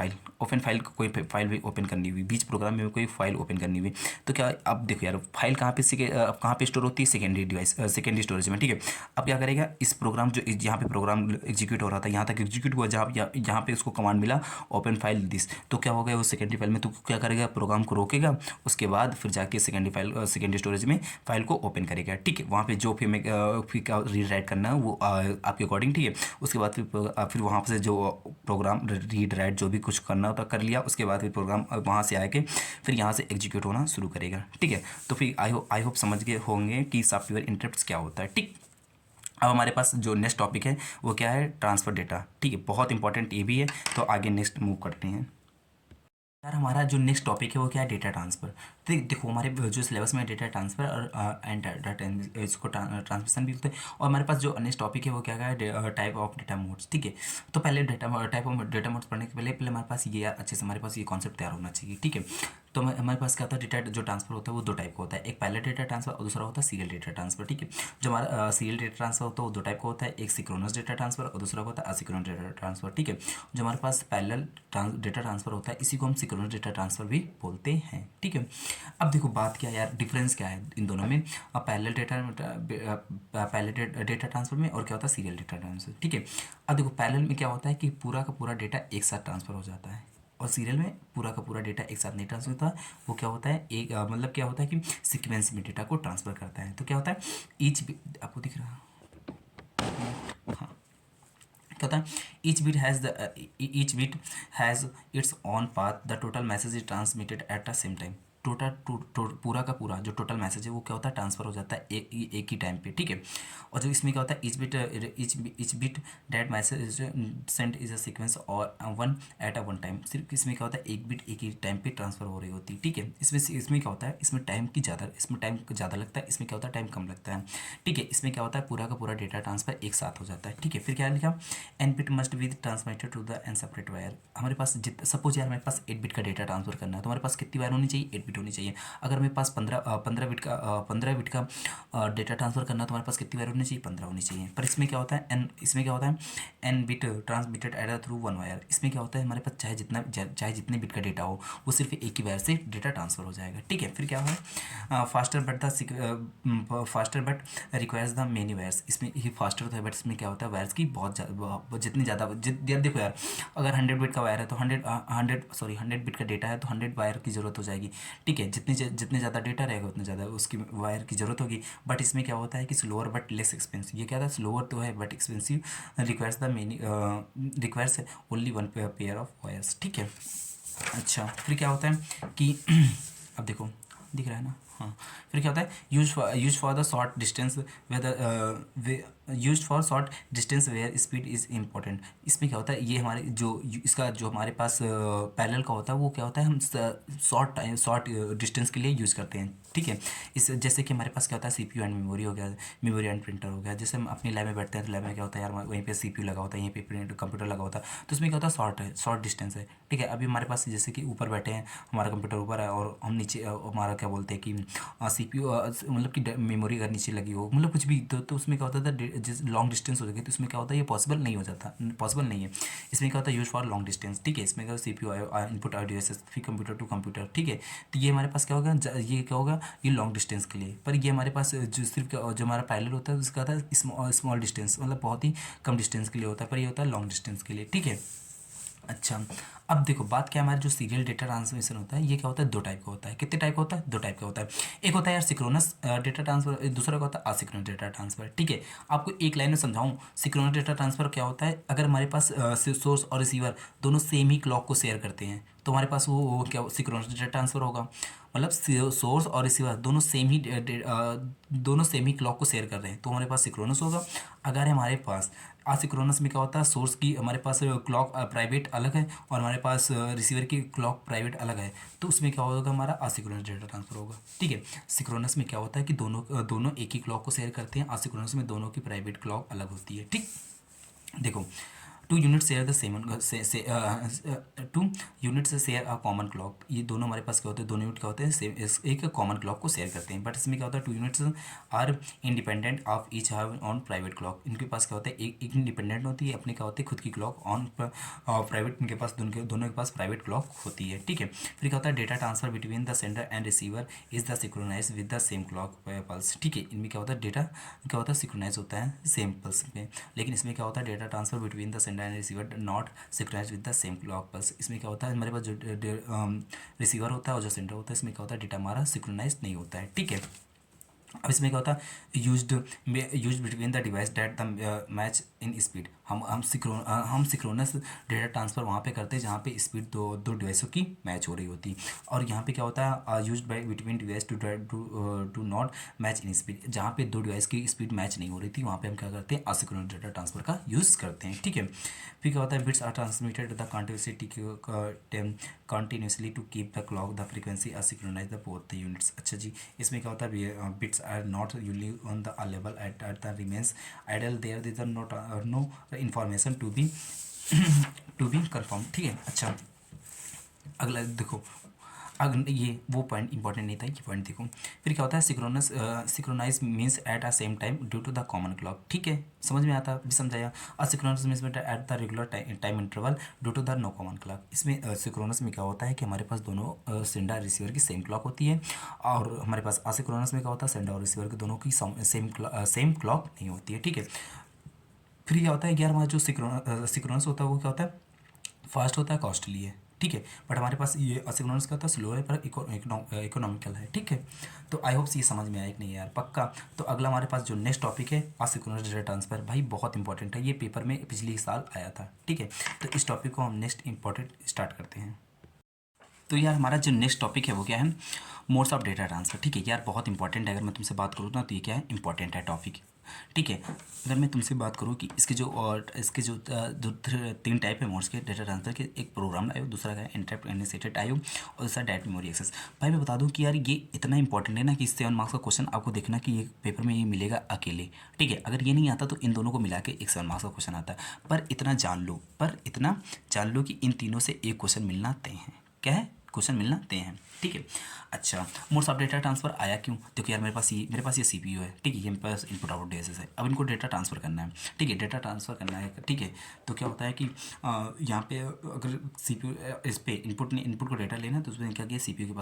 फाइल को कोई फाइल भी ओपन करनी हुई, बीच प्रोग्राम में कोई फाइल ओपन करनी हुई, तो क्या, अब देखो यार फाइल कहाँ पे कहाँ पे स्टोर होती है, सेकेंडरी डिवाइस, सेकेंडरी स्टोरेज में। ठीक है, अब क्या करेगा, इस प्रोग्राम जो यहाँ पे प्रोग्राम एग्जीक्यूट हो रहा था, यहाँ तक एग्जीक्यूट हुआ, जहाँ यहाँ पे उसको कमांड मिला ओपन फाइल दिस, तो क्या हो गया, वो सेकेंडरी फाइल में तो क्या करेगा, प्रोग्राम को रोकेगा, उसके बाद फिर जाके सेकेंडरी स्टोरेज में फाइल को ओपन करेगा। ठीक है, वहाँ पे जो फिर क्या रीड राइट करना है वो आपके अकॉर्डिंग। ठीक है, उसके बाद फिर वहाँ से जो प्रोग्राम रीड राइट जो भी कुछ करना होता कर लिया, उसके बाद फिर प्रोग्राम वहाँ से आके फिर यहाँ से एग्जीक्यूट होना शुरू करेगा। ठीक है, तो फिर आई होप समझ गए होंगे कि सॉफ्टवेयर इंटरप्ट क्या होता है। ठीक, अब हमारे पास जो नेक्स्ट टॉपिक है वो क्या है, ट्रांसफ़र डेटा। ठीक है, बहुत इंपॉर्टेंट ये भी है, तो आगे नेक्स्ट मूव करते हैं। यार हमारा जो नेक्स्ट टॉपिक है वो क्या है, डेटा ट्रांसफ़र। तो देखो हमारे जो सिलेबस में डेटा ट्रांसफ़र और एंड डाटा, इसको ट्रांसमिशन भी होते हैं। और हमारे पास जो नेक्स्ट टॉपिक है वो क्या है, टाइप ऑफ डेटा मोड्स। ठीक है, तो पहले टाइप ऑफ डेटा मोड्स पढ़ने के पहले हमारे पास ये यार अच्छे से हमारे पास ये कॉन्सेप्ट तैयार होना चाहिए। ठीक है, तो हमारे पास क्या होता है, डेटा जो ट्रांसफर होता है वो दो टाइप का होता है, एक पैरेलल डेटा ट्रांसफर और दूसरा होता है सीरियल डेटा ट्रांसफर। ठीक है, जो हमारा सीरियल डेटा ट्रांसफर होता है वो दो टाइप का होता है, एक सिक्रोनस डेटा ट्रांसफर और दूसरा होता है असिक्रोनस डेटा ट्रांसफर। ठीक है, जो हमारे पास पैरेलल डेटा ट्रांसफर होता है इसी को हम सिक्रोनस डेटा ट्रांसफर भी बोलते हैं। ठीक है, अब देखो बात क्या है यार, डिफरेंस क्या है इन दोनों में, अब पैरेलल डेटा ट्रांसफर में और क्या होता है सीरियल डेटा ट्रांसफर। ठीक है, अब देखो पैरेलल में क्या होता है कि पूरा का पूरा डेटा एक साथ ट्रांसफर हो जाता है, और सीरियल में पूरा का पूरा डेटा एक साथ नहीं ट्रांसफर होता। वो क्या होता है, एक मतलब क्या होता है कि सीक्वेंस में डेटा को ट्रांसफर करता है। तो क्या होता है, ईच आपको दिख रहा है, हाँ क्या होता है, each bit has its on path, the total message is transmitted eight the same time. पूरा का पूरा जो टोटल मैसेज है वो क्या होता है, ट्रांसफर हो जाता है एक ही टाइम पे। ठीक है, और जो इसमें क्या होता है, each bit date message sent is a sequence और one at a one time. सिर्फ इसमें क्या होता है, एक बिट एक ही टाइम पे ट्रांसफर हो रही होती है। ठीक है, इसमें क्या होता है, इसमें टाइम ज़्यादा लगता है, इसमें क्या होता है, टाइम कम लगता है। ठीक है, इसमें क्या होता है, पूरा का पूरा डेटा ट्रांसफर एक साथ हो जाता है। ठीक है, फिर क्या लिखा, n bit must be transmitted to the n separate wire. हमारे पास सपोज यार हमारे पास 8 बिट का डेटा ट्रांसफर करना है, तो हमारे पास कितनी वायर होनी चाहिए, 8 बिट होनी चाहिए। अगर मेरे पास 15 बिट का डेटा ट्रांसफर करना है तो हमारे पास कितनी वायर होनी चाहिए, 15 होनी चाहिए। पर इसमें क्या होता है, n bit transmitted either through one wire. इसमें क्या होता है, हमारे पास चाहे जितने बिट का डेटा हो वो सिर्फ एक ही वायर से डेटा ट्रांसफर हो जाएगा। ठीक है, फिर क्या है, faster but requires the many wires. इसमें ही फास्टर होता है, बट इसमें क्या होता है, वायर्स की जितनी ज़्यादा देखो यार, अगर 100 बिट का वायर है तो 100 बिट का डेटा है तो 100 वायर की ज़रूरत हो जाएगी। ठीक है, जितने ज़्यादा डेटा रहेगा उतने ज़्यादा उसकी वायर की ज़रूरत होगी। बट इसमें क्या होता है कि स्लोअर बट लेस एक्सपेंसिव। ये क्या था, स्लोअर तो है but expensive, requires only one pair of wires. ठीक है, अच्छा फिर क्या होता है कि अब देखो दिख रहा है ना, हाँ फिर क्या होता है, use for the short distance use for short distance where speed is important. इसमें क्या होता है, ये हमारे इसका जो हमारे पास पैरेलल का होता है वो क्या होता है, हम शॉर्ट डिस्टेंस के लिए यूज़ करते हैं। ठीक है, इस जैसे कि हमारे पास क्या होता है, सीपीयू एंड मेमोरी हो गया, मेमोरी एंड प्रिंटर हो गया। जैसे हम अपनी लैब में बैठते हैं तो लैब में क्या होता है यार, वहीं पे सीपीयू लगा होता है, यहीं पे प्रिंट कंप्यूटर लगा होता है, तो इसमें क्या होता है, शॉर्ट डिस्टेंस है। ठीक है, अभी हमारे पास जैसे कि ऊपर बैठे हैं, हमारा कंप्यूटर ऊपर है और हम नीचे, हमारा क्या बोलते हैं कि CPU मतलब कि मेमोरी अगर नीचे लगी हो, मतलब कुछ भी, तो उसमें क्या होता था, जिस लॉन्ग डिस्टेंस हो जाएगी तो उसमें क्या होता है, ये पॉसिबल नहीं हो जाता, पॉसिबल नहीं है। इसमें क्या होता है, यूज फॉर लॉन्ग डिस्टेंस, ठीक है। इसमें क्या CPU इनपुट आयो डिवाइसेस, फिर कंप्यूटर टू कंप्यूटर, ठीक है। तो ये हमारे पास क्या होगा, ये क्या होगा, ये लॉन्ग डिस्टेंस के लिए। पर ये हमारे पास जो सिर्फ जो हमारा पैरेलल होता है उसका था स्मॉल डिस्टेंस, मतलब बहुत ही कम डिस्टेंस के लिए होता है, पर ये होता है लॉन्ग डिस्टेंस के लिए, ठीक है। अच्छा, अब देखो बात क्या है, हमारा जो सीरियल डेटा ट्रांसमिशन होता है ये क्या होता है, दो टाइप का होता है। कितने टाइप का होता है, दो टाइप का होता है। एक होता है यार सिक्रोनस डेटा ट्रांसफर, दूसरा का होता है असिक्रोनस डेटा ट्रांसफर, ठीक है। आपको एक लाइन में समझाऊं, सिक्रोनस डेटा ट्रांसफर क्या होता है, अगर हमारे पास सोर्स और रिसीवर दोनों सेम ही क्लॉक को शेयर करते हैं तो हमारे पास वो क्या सिक्रोनस डेटा ट्रांसफर होगा। मतलब सोर्स और रिसीवर दोनों सेम ही क्लॉक को शेयर कर रहे हैं तो हमारे पास सिक्रोनस होगा। अगर हमारे पास असिक्रोनस में क्या होता है, सोर्स की हमारे पास क्लॉक प्राइवेट अलग है और हमारे पास रिसीवर की क्लॉक प्राइवेट अलग है, तो उसमें क्या होगा, हमारा असिक्रोनस डेटा ट्रांसफर होगा, ठीक है। सिक्रोनस में क्या होता है कि दोनों एक ही क्लॉक को शेयर करते हैं, असिक्रोनस में दोनों की प्राइवेट क्लॉक अलग होती है, ठीक। देखो, two unit share the same two units share a common clock, ये दोनों हमारे पास क्या होते हैं, दोनों यूनिट क्या होते हैं, सेम एक कॉमन क्लॉक को शेयर करते हैं। बट इसमें क्या होता है, two units are independent of each have own private clock, इनके पास क्या होता है, एक इंडिपेंडेंट होती है, अपने क्या होती है खुद की क्लॉक ऑन प्राइवेट, इनके पास दोनों के पास प्राइवेट क्लॉक होती है, ठीक है। फिर क्या होता है, data transfer between the sender and receiver is the synchronise with the same clock pulse, ठीक है। इनमें क्या होता है, डेटा क्या होता है, सिक्रोनाइज होता है सेम पल्स में। लेकिन इसमें क्या होता है, data transfer between the sender and receiver not synchronise with the same clock pulse. इसमें क्या होता है, हमारे पास जो रिसीवर होता है और जो सेंडर होता है, इसमें क्या होता है, डेटा हमारा सिक्रोनाइज नहीं होता है, ठीक है। अब इसमें क्या होता है, use between the device that the match in speed, हम सिक्रोनस डेटा ट्रांसफर वहाँ पे करते हैं जहाँ पे स्पीड दो डिवाइसों की मैच हो रही होती। और यहाँ पे क्या होता है, use by between device to not match in speed, जहाँ पे दो डिवाइस की स्पीड मैच नहीं हो रही थी वहाँ पे हम क्या करते हैं, असिक्रोनस डेटा ट्रांसफर का यूज़ करते हैं, ठीक है। फिर क्या होता है, bits are transmitted the continuously to keep the clock the frequency asynchronise the both the units. अच्छा जी, इसमें क्या होता है, bits are not usually on the level at the remains idle, there is not no information to be to be confirm, ठीक है। अच्छा, अगला देखो, अगर ये वो पॉइंट इंपॉर्टेंट नहीं था, ये पॉइंट देखो। फिर क्या होता है, synchronise means at a same time due to the common clock, ठीक है, समझ में आता भी समझाया। Synchronous means at the regular time interval due to the no common clock. इसमें सिक्रोनस में क्या होता है कि हमारे पास दोनों सेंडर रिसीवर की सेम क्लॉक होती है, और हमारे पास असिक्रोनस में क्या होता है, सेंडर और रिसीवर के दोनों की सेम क्लॉक नहीं होती है, ठीक है। फिर क्या होता है कि यार हमारा जो सिक्रोनस होता है वो क्या होता है, फास्ट होता है, कॉस्टली है, ठीक है। बट हमारे पास ये असिक्रोनस का होता है, स्लो है पर इकोनॉमिकल है, ठीक है। तो आई होप ये समझ में आया कि नहीं यार, पक्का। तो अगला हमारे पास जो नेक्स्ट टॉपिक है, असिक्रोनस डेटा ट्रांसफर, भाई बहुत इंपॉर्टेंट है, ये पेपर में पिछले साल आया था, ठीक है। तो इस टॉपिक को हम नेक्स्ट इंपॉर्टेंट स्टार्ट करते हैं। तो यार हमारा जो नेक्स्ट टॉपिक है वो क्या है, मोड्स ऑफ डेटा ट्रांसफर, ठीक है। यार बहुत इंपॉर्टेंट है, अगर मैं तुमसे बात करूँ ना तो ये क्या है, इंपॉर्टेंट है टॉपिक, ठीक है। अगर मैं तुमसे बात करूँ कि इसके जो तीन टाइप है मोड्स के डेटा ट्रांसफर के, एक प्रोग्राम आयो, दूसरा क्या है इंटरप्ट इनिशिएटेड आयो, और दूसरा डायरेक्ट मेमोरी एक्सेस। भाई मैं बता दूं कि यार ये इतना इंपॉर्टेंट है ना कि 7 मार्क्स का क्वेश्चन आपको देखना कि ये पेपर में ये मिलेगा अकेले, ठीक है। अगर ये नहीं आता तो इन दोनों को मिला के एक 7 मार्क्स का क्वेश्चन आता है। पर इतना जान लो कि इन तीनों से एक क्वेश्चन मिलना तय है, क्या है, क्वेश्चन मिलना तय है, ठीक है। अच्छा, मोड्स ऑफ डेटा ट्रांसफर आया क्यों, देखो यार मेरे पास ये सीपीयू है, ठीक है, ये मेरे पास इनपुट आउटपुट डिवाइसेस है। अब इनको डेटा ट्रांसफर करना है, ठीक है, डेटा ट्रांसफर करना है, ठीक है। तो क्या होता है कि यहाँ पे अगर सीपीयू इस पे इनपुट को डेटा लेना है तो उसमें क्या किया, सीपीयू के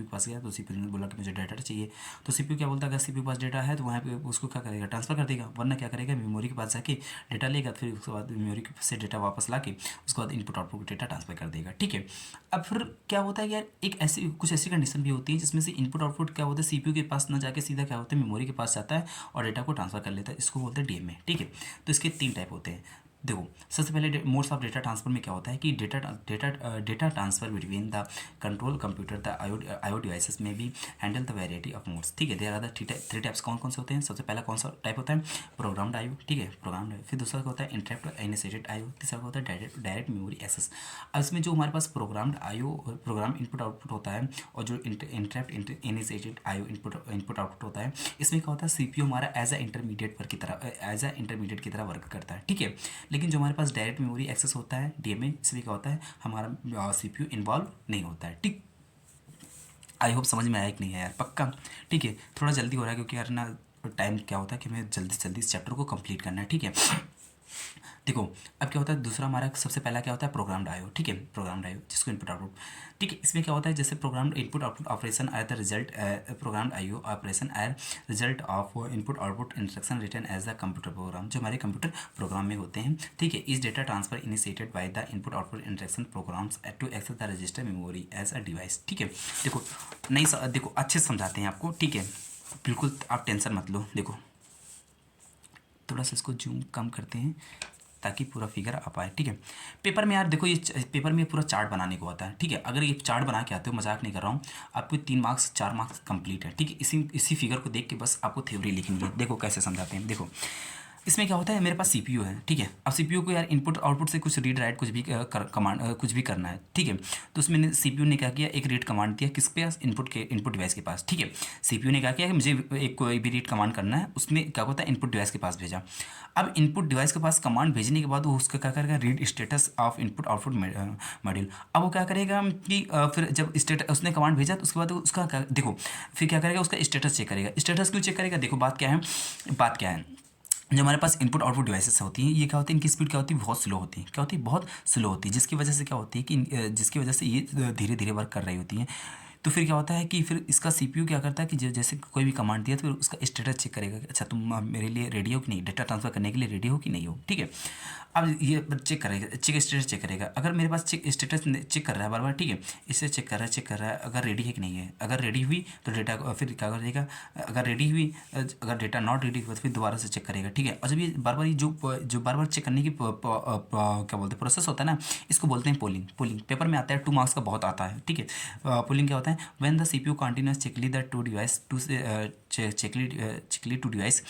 पास गया, तो सीपीयू ने बोला कि मुझे डेटा चाहिए। तो सीपीयू क्या बोलता है, अगर सीपीयू के पास डेटा है तो वहाँ पे उसको क्या करेगा, ट्रांसफर कर देगा, वरना क्या करेगा, मेमोरी के पास जाके डेटा लेगा, फिर उसके बाद मेमोरी से डेटा वापस ला के उसके बाद इनपुट आउटपुट डेटा ट्रांसफर कर देगा, ठीक है। अब फिर क्या होता है यार, कुछ ऐसी कंडीशन भी होती है जिसमें से इनपुट आउटपुट क्या होता है, सीपीयू के पास ना जाके सीधा क्या होता है, मेमोरी के पास जाता है और डेटा को ट्रांसफर कर लेता है, इसको बोलते हैं डीएमए, ठीक है। तो इसके 3 टाइप होते हैं। देखो, सबसे पहले मोड्स ऑफ डेटा ट्रांसफर में क्या होता है कि data transfer between the control computer the IO devices में भी handle the variety of modes, ठीक है। देयर आर द 3 टाइप्स, कौन कौन से होते हैं, सबसे पहला कौन सा टाइप होता है, प्रोग्राम्ड आईओ, ठीक है, प्रोग्राम्ड आईओ। फिर दूसरा क्या होता है, इंटरप्ट इनिशिएटेड आईओ, तीसरा होता है डायरेक्ट मेमोरी एक्सेस। अब इसमें जो हमारे पास programmed IO program input output होता है, और जो interrupt initiated IO input output होता है, इसमें क्या होता है, सीपीयू हमारा एज अ इंटरमीडिएट की तरह वर्क करता है, ठीक है। लेकिन जो हमारे पास डायरेक्ट मेमोरी एक्सेस होता है, डीएमए, इसमें क्या होता है, हमारा सीपीयू इन्वॉल्व नहीं होता है, ठीक। आई होप समझ में आया कि नहीं है यार, पक्का। ठीक है, थोड़ा जल्दी हो रहा है क्योंकि यार ना टाइम क्या होता है कि हमें जल्दी से जल्दी इस चैप्टर को कंप्लीट करना है। ठीक है, देखो अब क्या होता है, दूसरा हमारा सबसे पहला क्या होता है, प्रोग्राम्ड आईओ। ठीक है, प्रोग्राम्ड आईओ जिसको इनपुट आउटपुट। ठीक है, इसमें क्या होता है, जैसे programmed input output operation are the result, programmed IO operation are result of input output instruction return as the computer program, जो हमारे कंप्यूटर प्रोग्राम में होते हैं। ठीक है, इस data transfer initiated by the input output instruction programs to access the register memory as a device. ठीक है, देखो नहीं देखो अच्छे से समझाते हैं आपको। ठीक है, बिल्कुल आप टेंशन मत लो। देखो थोड़ा सा इसको जूम कम करते हैं ताकि पूरा फिगर आ पाए। ठीक है, पेपर में यार देखो, ये पेपर में पूरा चार्ट बनाने को आता है। ठीक है, अगर ये चार्ट बना के आते हो, मजाक नहीं कर रहा हूँ, आपको 3 मार्क्स 4 मार्क्स कंप्लीट है। ठीक है, इसी फिगर को देख के बस आपको थ्योरी लिखनी है। देखो कैसे समझाते हैं। देखो इसमें क्या होता है, मेरे पास सीपीयू है। ठीक है, अब सीपीयू को यार इनपुट आउटपुट से कुछ रीड राइट कुछ भी कमांड कुछ भी करना है। ठीक है, तो उसमें सीपीयू ने क्या किया, एक रीड कमांड दिया किस पास, इनपुट डिवाइस के पास। ठीक है, सीपीयू ने क्या किया कि मुझे एक कोई भी रीड कमांड करना है, उसमें क्या होता है इनपुट डिवाइस के पास भेजा। अब इनपुट डिवाइस के पास कमांड भेजने के बाद वो उसका क्या करेगा, read status of input output module. अब वो क्या करेगा कि फिर जब स्टेटस उसने कमांड भेजा तो उसके बाद उसका देखो फिर क्या करेगा, उसका स्टेटस चेक करेगा। स्टेटस क्यों चेक करेगा, देखो बात क्या है, बात क्या है, जो हमारे पास इनपुट आउटपुट डिवाइसेस होती हैं, ये क्या होती है, इनकी स्पीड क्या होती है, बहुत स्लो होती है। क्या होती है, बहुत स्लो होती है, जिसकी वजह से क्या होती है कि जिसकी वजह से ये धीरे धीरे वर्क कर रही होती हैं। तो फिर क्या होता है कि फिर इसका सीपीयू क्या करता है कि जैसे कोई भी कमांड दिया तो फिर उसका स्टेटस चेक करेगा कि अच्छा तुम मेरे लिए रेडी हो कि नहीं, डेटा ट्रांसफर करने के लिए रेडी हो कि नहीं हो। ठीक है, अब ये चेक करेगा, स्टेटस चेक करेगा। अगर मेरे पास स्टेटस चेक कर रहा है बार बार, ठीक है, इससे चेक कर रहा है अगर रेडी है कि नहीं है। अगर रेडी हुई तो डेटा फिर क्या करेगा, अगर रेडी हुई, अगर डेटा नॉट रेडी हुआ तो फिर दोबारा से चेक करेगा। ठीक है, और जब ये बार बार जो बार बार चेक करने की क्या बोलते हैं प्रोसेस होता है ना, इसको बोलते हैं पोलिंग। पोलिंग पेपर में आता है, 2 मार्क्स का बहुत आता है। ठीक है, पोलिंग क्या होता है, when the CPU continuous checkly the to device to checkly to device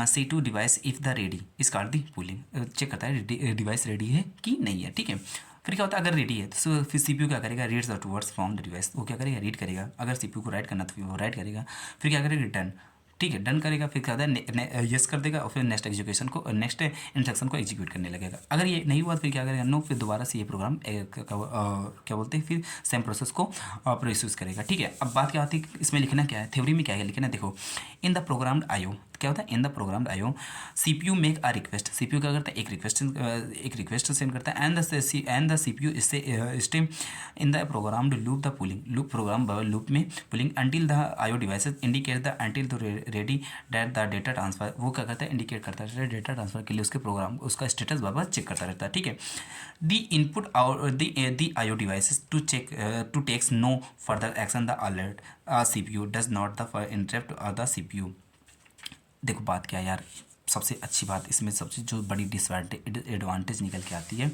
see to device if the ready is card the polling, check करता है डिवाइस रेडी है कि नहीं है। ठीक है, फिर क्या होता है, अगर रेडी है तो फिर सीपीयू क्या करेगा, reads the two words from the device, वो क्या करेगा, रीड करेगा। अगर सीपीयू को राइट करना तो फिर वो राइट करेगा। फिर क्या करेगा, रिटर्न। ठीक है, डन करेगा, फिर क्या होता है यस कर देगा और फिर नेक्स्ट एग्जीक्यूशन को, नेक्स्ट इंस्ट्रक्शन को एग्जीक्यूट करने लगेगा। अगर ये नहीं हुआ तो फिर क्या करेगा, नो, फिर दोबारा से ये प्रोग्राम क्या बोलते हैं, फिर सेम प्रोसेस को प्रोड्यूस करेगा। ठीक है, अब बात क्या आती है, इसमें लिखना क्या है, थ्योरी में क्या है लिखना है। देखो इन द प्रोग्राम्ड आईओ क्या होता है, in the programmed IO CPU make a request, CPU क्या करता है, एक रिक्वेस्ट सेंड करता है, एंड द सीपीयू इससे stem in the programmed loop the polling loop program loop में polling until the IO devices indicate the until the ready that the data transfer, वो क्या करता है, इंडिकेट करता है डेटा ट्रांसफर के लिए उसके प्रोग्राम उसका स्टेटस बार बार चेक करता रहता है। ठीक है, the input the IO devices to takes no further action the alert CPU does not the interrupt the CPU. देखो बात क्या है यार, सबसे अच्छी बात इसमें सबसे जो बड़ी एडवांटेज निकल के आती है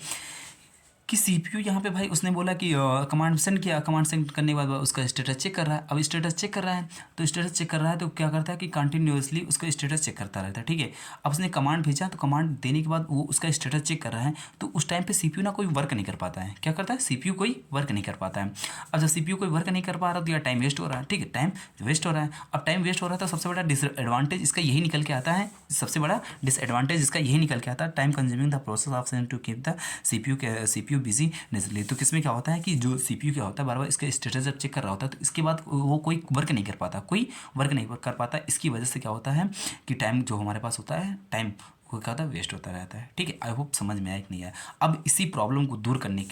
कि सीपीयू यहाँ पे भाई उसने बोला कि कमांड सेंड किया, कमांड सेंड करने के बाद उसका स्टेटस चेक कर रहा है। अब स्टेटस चेक कर रहा है तो स्टेटस चेक कर रहा है तो क्या करता है कि कंटिन्यूसली उसका स्टेटस चेक करता रहता है। ठीक है, अब उसने कमांड भेजा तो कमांड देने के बाद वो उसका स्टेटस चेक कर रहा है, तो उस टाइम पे सीपीयू ना कोई वर्क नहीं कर पाता है। क्या करता है, सीपीयू कोई वर्क नहीं कर पाता है। अब जब सीपीयू कोई वर्क नहीं कर पा रहा तो यार टाइम वेस्ट हो रहा है। ठीक है, टाइम वेस्ट हो रहा है। अब टाइम वेस्ट हो रहा है तो सबसे बड़ा डिसएडवांटेज इसका यही निकल के आता है, सबसे बड़ा डिसएडवांटेज इसका यही निकल के आता है, time consuming the process of to keep the CPU busy naturally. तो किसमें क्या होता है कि जो सीपीयू क्या होता है बार बार इसका स्टेटस जब चेक कर रहा होता है तो इसके बाद वो कोई वर्क नहीं कर पाता, कोई वर्क नहीं कर पाता। इसकी वजह से क्या होता है कि टाइम जो हमारे पास होता है, टाइम वो क्या होता है, वेस्ट होता रहता है। ठीक है, आई होप समझ में आया कि नहीं आया। अब इसी प्रॉब्लम को दूर करने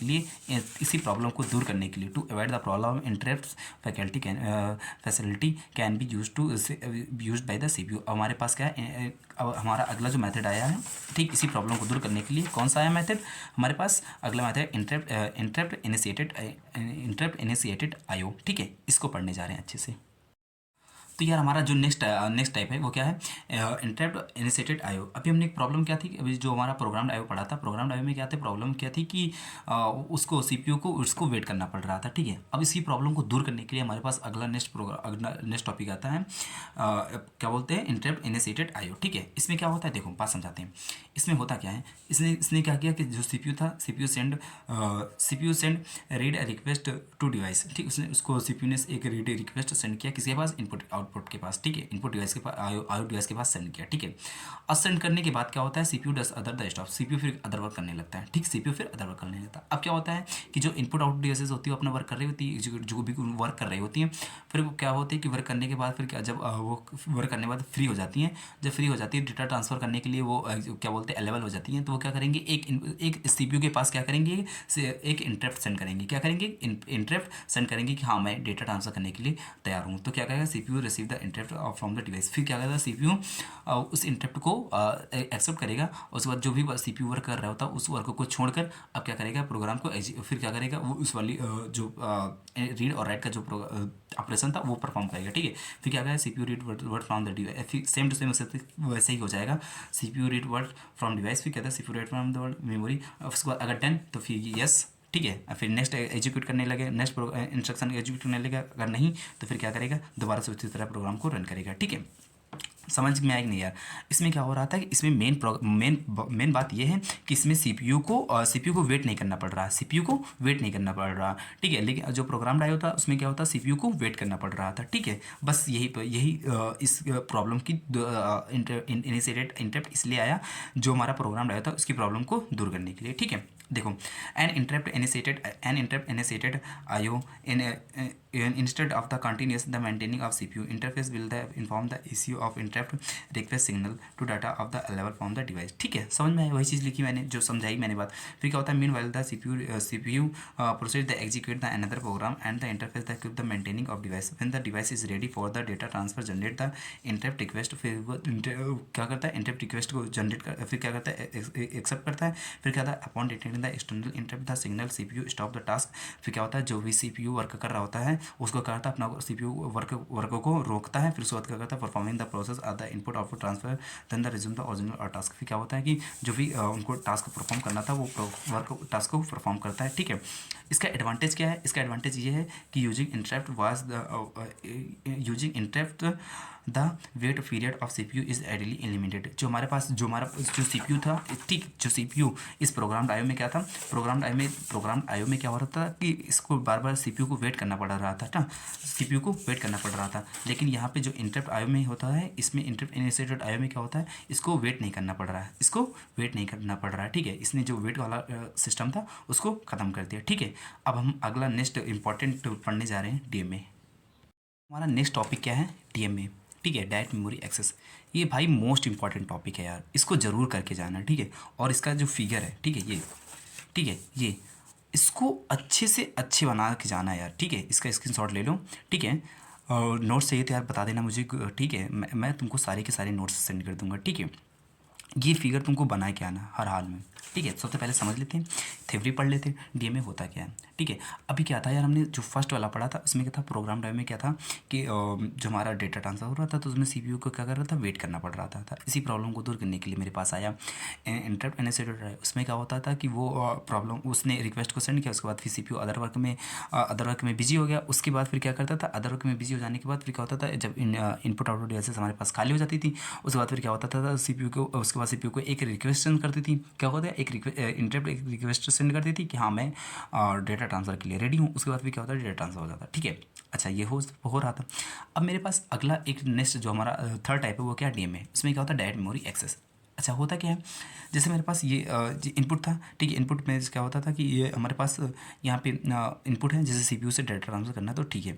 के लिए to avoid the problem interrupt facility can be used by the CPU. अब हमारे पास क्या है, अब हमारा अगला जो मेथड आया है, ठीक इसी प्रॉब्लम को दूर करने के लिए कौन सा आया मेथड हमारे पास, अगला मेथड इंटरप्ट इनिशिएटेड आईओ। ठीक है, इसको पढ़ने जा रहे हैं अच्छे से। तो यार हमारा जो नेक्स्ट टाइप है वो क्या है, इंटरप्ट इनिशिएटेड आईओ। अभी हमने एक प्रॉब्लम क्या थी, अभी जो हमारा प्रोग्राम्ड आईओ पढ़ा था, प्रोग्राम्ड आईओ में क्या था, प्रॉब्लम क्या थी कि उसको सीपीयू को उसको वेट करना पड़ रहा था। ठीक है, अब इसी प्रॉब्लम को दूर करने के लिए हमारे पास अगला नेक्स्ट टॉपिक आता है, क्या बोलते हैं, इंटरप्ट इनिशिएटेड आईओ। ठीक है, इसमें क्या होता है, देखो बात समझाते हैं। इसमें होता क्या है, इसने क्या किया कि जो सीपीयू था, CPU send read request to device. ठीक, उसको सीपीयू ने एक रीड रिक्वेस्ट सेंड किया किसके पास, इनपुट आउटपुट आउटपुट के पास, ठीक है, इनपुट डिवाइस के पास, आयो डिवाइस के पास सेंड किया, ठीक है। अब सेंड करने के बाद क्या होता है, CPU does other the stop, CPU फिर अदर वर्क करने लगता है, ठीक, सीपीयू फिर अदर वर्क करने लगता है। अब क्या होता है कि जो इनपुट आउटपुट डिवाइसेस होती है वो अपना वर्क कर रही होती है, जो भी वर्क कर रही होती हैं, फिर वो क्या होती है कि वर्क करने के बाद फिर क्या, जब वो वर्क करने के बाद फ्री हो जाती हैं, जब फ्री हो जाती है डेटा ट्रांसफर करने के लिए वो क्या बोलते हैं अवेलेबल हो जाती हैं, तो वो क्या करेंगे, एक सीपीयू के पास क्या करेंगे, एक इंटरप्ट सेंड करेंगे, क्या करेंगे, इंटरप्ट सेंड करेंगे कि हाँ मैं डेटा ट्रांसफर करने के लिए तैयार हूँ। तो क्या करेगा, CPU receive the interrupt from the device, फिर क्या करेगा सीपीयू उस इंटरप्ट को एक्सेप्ट करेगा, उसके बाद जो भी सीपीयू वर्क कर रहा होता है उस वर्क को छोड़कर अब क्या करेगा, प्रोग्राम को फिर क्या करेगा, वो उस वाली जो रीड और राइट का जो ऑपरेशन था वो परफॉर्म करेगा, ठीक है। फिर क्या करेगा, CPU read word from the device, फिर सेम टू सेम वैसे ही हो जाएगा, CPU read word from device, फिर कहता है CPU read from the memory, उसके बाद अगर डन तो फिर यस, ठीक है, फिर नेक्स्ट एग्जीक्यूट करने लगे, नेक्स्ट इंस्ट्रक्शन एग्जीक्यूट करने लगे, अगर नहीं तो फिर क्या करेगा, दोबारा से उसी तरह प्रोग्राम को रन करेगा, ठीक है। समझ में आएगी नहीं यार। इसमें क्या हो रहा था कि इसमें मेन बात यह है कि इसमें सीपीयू को वेट नहीं करना पड़ रहा है, सीपीयू को वेट नहीं करना पड़ रहा, ठीक है। लेकिन जो प्रोग्राम डायो था उसमें क्या होता है, सीपीयू को वेट करना पड़ रहा था, ठीक है। बस यही इस प्रॉब्लम की इनिशिएटेड इंटरप्ट इसलिए आया, जो हमारा प्रोग्राम डायो था उसकी प्रॉब्लम को दूर करने के लिए, ठीक है। देखो, एन इंटरप्ट इनिशिएटेड आयो instead of the continuous the maintaining of CPU interface will inform the issue of interrupt request signal to data of the level from the device, ठीक है। समझ में आया, वही चीज़ लिखी मैंने, जो समझाई मैंने बात। फिर क्या होता है, meanwhile the CPU proceed the execute the another program and the interface the keep the maintaining of device when the device is ready for the data transfer generate the interrupt request, फिर वो क्या करता है, interrupt request को generate कर, फिर क्या करता है, एक्सेप्ट करता है, फिर क्या होता है, upon detecting the external interrupt the signal CPU stop the task, फिर क्या होता है, जो भी CPU वर्क कर रहा होता है उसको क्या करता है, अपना सीपीयू वर्क को रोकता है, फिर उसके बाद क्या करता है, performing the process of the input output transfer then the resume the original task. फिर क्या होता है कि जो भी उनको टास्क परफॉर्म करना था वो टास्क को परफॉर्म करता है, ठीक है। इसका एडवांटेज क्या है, इसका एडवांटेज ये है कि using interrupt the wait period of CPU is ideally eliminated. जो जो सीपीयू था, ठीक, जो सीपीयू इस प्रोग्राम आयो में क्या था, प्रोग्राम आयो में क्या हो रहा था कि इसको बार बार सीपीयू को वेट करना पड़ रहा था ना, सीपीयू को वेट करना पड़ रहा था। लेकिन यहाँ पे जो इंटरप्ट आयो में होता है, इसमें इंटरप्ट इनिशिएटेड आयो में क्या होता है, इसको वेट नहीं करना पड़ रहा है, इसको वेट नहीं करना पड़ रहा है, ठीक है। इसने जो वेट वाला सिस्टम था उसको ख़त्म कर दिया, ठीक है। अब हम अगला नेक्स्ट इंपॉर्टेंट पढ़ने जा रहे हैं, डीएमए। हमारा नेक्स्ट टॉपिक क्या है, डीएमए, ठीक है, डायरेक्ट मेमोरी एक्सेस। ये भाई मोस्ट इंपॉर्टेंट टॉपिक है यार, इसको ज़रूर करके जाना, ठीक है। और इसका जो फिगर है, ठीक है, ये, ठीक है, ये इसको अच्छे से अच्छे बना के जाना है यार, ठीक है। इसका स्क्रीनशॉट ले लो, ठीक है। और नोट्स चाहिए तो यार बता देना मुझे, ठीक है, मैं तुमको सारे के सारे नोट्स सेंड कर दूंगा, ठीक है। ये फिगर तुमको बना के आना हर हाल में, ठीक है। सबसे पहले समझ लेते हैं, थ्योरी पढ़ लेते हैं डीएमए होता क्या है, ठीक है। अभी क्या था यार, हमने जो फर्स्ट वाला पढ़ा था उसमें क्या था, प्रोग्राम टाइम में क्या था कि जो हमारा डेटा ट्रांसफर हो रहा था तो उसमें सीपीयू को क्या कर रहा था, वेट करना पड़ रहा था। इसी प्रॉब्लम को दूर करने के लिए मेरे पास आया इंटरप्ट इनिशिएटेड है। उसमें क्या होता था कि वो प्रॉब्लम, उसने रिक्वेस्ट को सेंड किया, उसके बाद फिर सीपीयू अदर वर्क में बिजी हो गया। उसके बाद फिर क्या करता था, अदर वर्क में बिजी हो जाने के बाद फिर क्या होता था, जब इनपुट आउटपुट डिवाइसेस हमारे पास खाली हो जाती थी, उसके बाद फिर क्या होता था, सीपीयू को, उसके बाद सीपीयू को एक रिक्वेस्ट सेंड करती थी, क्या होता है, एक रिक्वेस्ट सेंड करती थी कि हाँ मैं डेटा ट्रांसफ़र के लिए रेडी हूँ। उसके बाद फिर क्या होता है, डेटा ट्रांसफ़र हो जाता है, ठीक है। अच्छा, ये हो रहा था। अब मेरे पास अगला एक नेक्स्ट जो हमारा थर्ड टाइप है वो क्या, डीएमए। उसमें क्या होता है, डायरेक्ट मेमोरी एक्सेस। अच्छा, होता क्या है, जैसे मेरे पास ये इनपुट था, ठीक है। इनपुट में क्या होता था कि ये हमारे पास यहाँ पे इनपुट है, जैसे सीपीयू से डेटा ट्रांसफ़र करना है, तो ठीक है।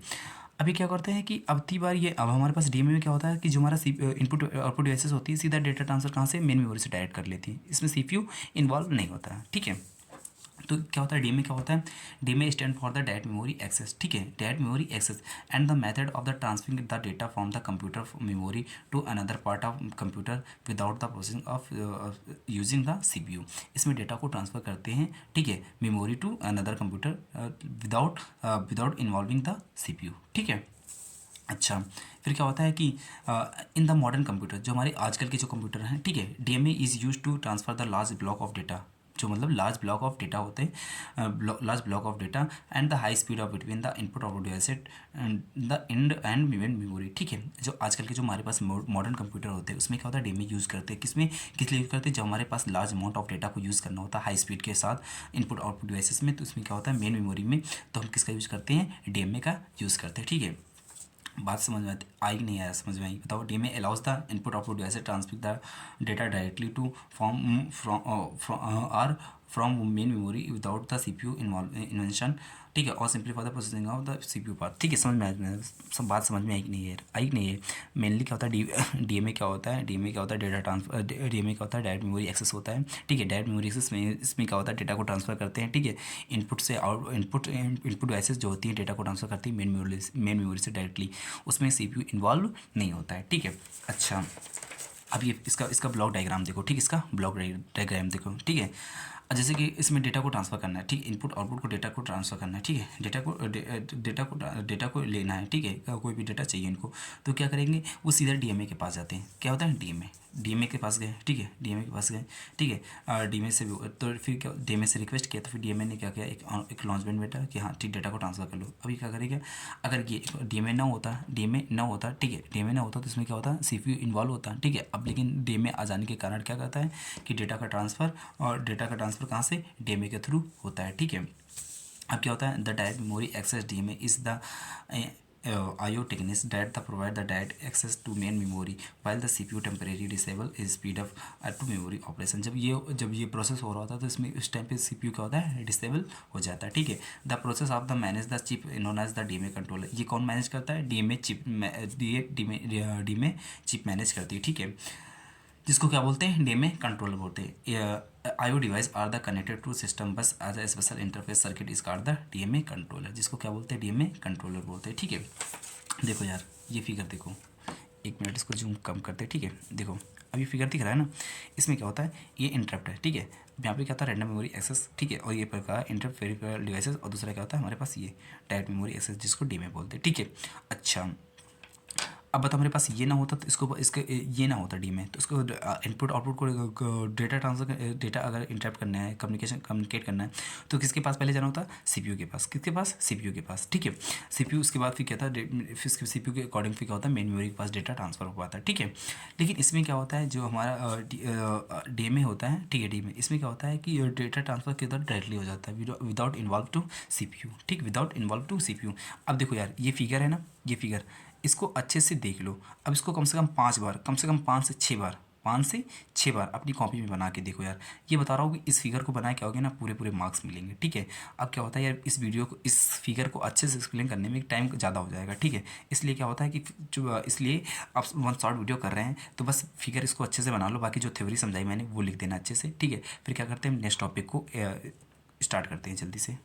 अभी क्या करते हैं कि अब की बार ये, अब हमारे पास डीएमए में क्या होता है कि जो हमारा इनपुट आउटपुट डिवाइसेस होती है, सीधा डेटा ट्रांसफर कहाँ से, मेन मेमोरी से डायरेक्ट कर लेती है। इसमें सीपीयू इन्वॉल्व नहीं होता है, ठीक है। तो क्या होता है, डीएमए क्या होता है, DMA stand for the direct memory access, ठीक है, direct memory access and the method of the transferring the data from the computer memory to another part of computer without the processing of using the CPU. इसमें data को transfer करते हैं, ठीक है, memory to another computer without involving the CPU, ठीक है। अच्छा, फिर क्या होता है कि इन द मॉडर्न कंप्यूटर, जो हमारे आजकल के जो कंप्यूटर हैं, ठीक है, DMA is use to transfer the large block of data, जो मतलब लार्ज ब्लॉक ऑफ डेटा होते हैं, large block of data and the high speed of between the input output device and the and and memory, ठीक है। जो आजकल के जो हमारे पास मॉडर्न कंप्यूटर होते हैं उसमें क्या होता है, डीएमए यूज़ करते हैं, किसमें, किस लिए यूज़ करते हैं, जब हमारे पास लार्ज अमाउंट ऑफ डेटा को यूज़ करना होता है हाई स्पीड के साथ इनपुट आउटपुट डिवाइसेस में, तो उसमें क्या होता है, मेन मेमोरी में, तो हम किसका यूज़ करते हैं, डीएमए का यूज़ करते हैं, ठीक है। बात समझ में आई कि नहीं आया, समझ में आई? बताओ। DMA allows the input output device transmit the data directly to from main memory without the CPU invention, ठीक है, और simply for the processing of the CPU part, ठीक है। समझ में आया? सब बात समझ में आई कि नहीं है? आई कि नहीं है? मेनली क्या होता है डीएमए क्या होता है? डीएमए क्या होता है? Data transfer. डीएमए क्या होता है? डायरेक्ट मेमोरी एक्सेस होता है, ठीक है। डायरेक्ट मेमोरी एक्सेस में इसमें क्या होता है? डेटा को ट्रांसफर करते हैं, ठीक है। इनपुट से आउट इनपुट डिवाइसेस जो होती है डेटा को ट्रांसफर करती है मेन मेमोरी से डायरेक्टली, उसमें सीपीयू इन्वॉल्व नहीं होता है, ठीक है। अच्छा, अब ये इसका इसका ब्लॉक डायग्राम देखो, ठीक है। इसका ब्लॉक डायग्राम देखो, ठीक है। जैसे कि इसमें डेटा को ट्रांसफर करना है, ठीक है। इनपुट आउटपुट को डेटा को ट्रांसफर करना है, ठीक है। डेटा को लेना है, ठीक है। कोई भी डेटा चाहिए इनको, तो क्या करेंगे? वो सीधा डीएमए के पास जाते हैं। क्या होता है? डीएमए के पास गए, ठीक है। डीएमए के पास गए, ठीक है। डीएमए से तो फिर क्या, डीएमए से रिक्वेस्ट किया, तो फिर डीएमए ने क्या किया? एक लॉन्चमेंट बेटा कि हाँ ठीक, डेटा को ट्रांसफर कर लो। अभी क्या करेगा? अगर ये डीएमए ना होता, ठीक है। डीएमए ना होता तो इसमें क्या होता? सीपीयू इन्वॉल्व होता, ठीक है। अब लेकिन डीएमए आ जाने के कारण क्या करता है कि डेटा का ट्रांसफ़र, और डेटा का ट्रांसफ़र कहाँ से? डीएमए के थ्रू होता है, ठीक है। अब क्या होता है? The direct memory access DMA is the IO techniques that provide the direct access to main memory while the CPU temporarily disable is speed up to memory operation। जब ये प्रोसेस हो रहा होता है तो इसमें उस टाइम पे CPU क्या होता है? डिसेबल हो जाता है, ठीक है। The process of the manage the chip known as the DMA controller. ये कौन मैनेज करता है? DMA chip, DMA chip manage करती है, ठीक है। जिसको क्या बोलते हैं? डीएमए कंट्रोलर बोलते हैं। IO device are the connected to system bus as a special interface circuit is called the DMA controller. जिसको क्या बोलते हैं? डीएमए कंट्रोलर बोलते हैं, ठीक है। देखो यार, ये फिगर देखो, एक मिनट इसको जूम कम करते हैं, ठीक है। देखो अब ये फिगर दिख रहा है ना, इसमें क्या होता है? ये इंटरप्ट है, ठीक है। यहाँ पे क्या होता है? रैंडम मेमोरी एक्सेस, ठीक है। और ये प्रकार इंटरप्ट वेरिफाइड डिवाइसेस, और दूसरा क्या होता है हमारे पास? ये डायरेक्ट मेमोरी एक्सेस, जिसको डीएमए बोलते हैं, ठीक है। अच्छा, अब बताओ, मेरे पास ये ना होता तो इसको इसके ये ना होता डी में, तो इसको इनपुट आउटपुट को डेटा ट्रांसफर, डेटा अगर इंटरप्ट करना है, कम्युनिकेट करना है, तो किसके पास पहले जाना होता? सीपीयू के पास। किसके पास? सीपीयू के पास, ठीक है। सीपीयू उसके बाद फिर क्या था? फिर सीपीयू के अकॉर्डिंग फिर क्या होता है? मेन मेमोरी के पास डेटा ट्रांसफर हो पाता है, ठीक है। लेकिन इसमें क्या होता है? जो हमारा डीएमए होता है, ठीक है, डीएमए, इसमें क्या होता है कि डेटा ट्रांसफर के द्वारा डायरेक्टली हो जाता है विदाउट इन्वॉल्व टू सीपीयू, ठीक, विदाउट इन्वॉल्व टू सीपीयू। अब देखो यार, ये फिगर है ना, ये फिगर, इसको अच्छे से देख लो। अब इसको कम से कम 5 बार, कम से कम 5 से 6 बार, 5 से 6 बार अपनी कॉपी में बना के देखो यार। ये बता रहा हूँ कि इस फिगर को बना के आओगे ना, पूरे पूरे मार्क्स मिलेंगे, ठीक है। अब क्या होता है यार, इस वीडियो को, इस फिगर को अच्छे से एक्सप्लेन करने में टाइम ज़्यादा हो जाएगा, ठीक है। इसलिए क्या होता है कि जो इसलिए आप वन शॉर्ट वीडियो कर रहे हैं तो बस फिगर इसको अच्छे से बना लो, बाकी जो थ्योरी समझाई मैंने वो लिख देना अच्छे से, ठीक है। फिर क्या करते हैं? नेक्स्ट टॉपिक को स्टार्ट करते हैं जल्दी से।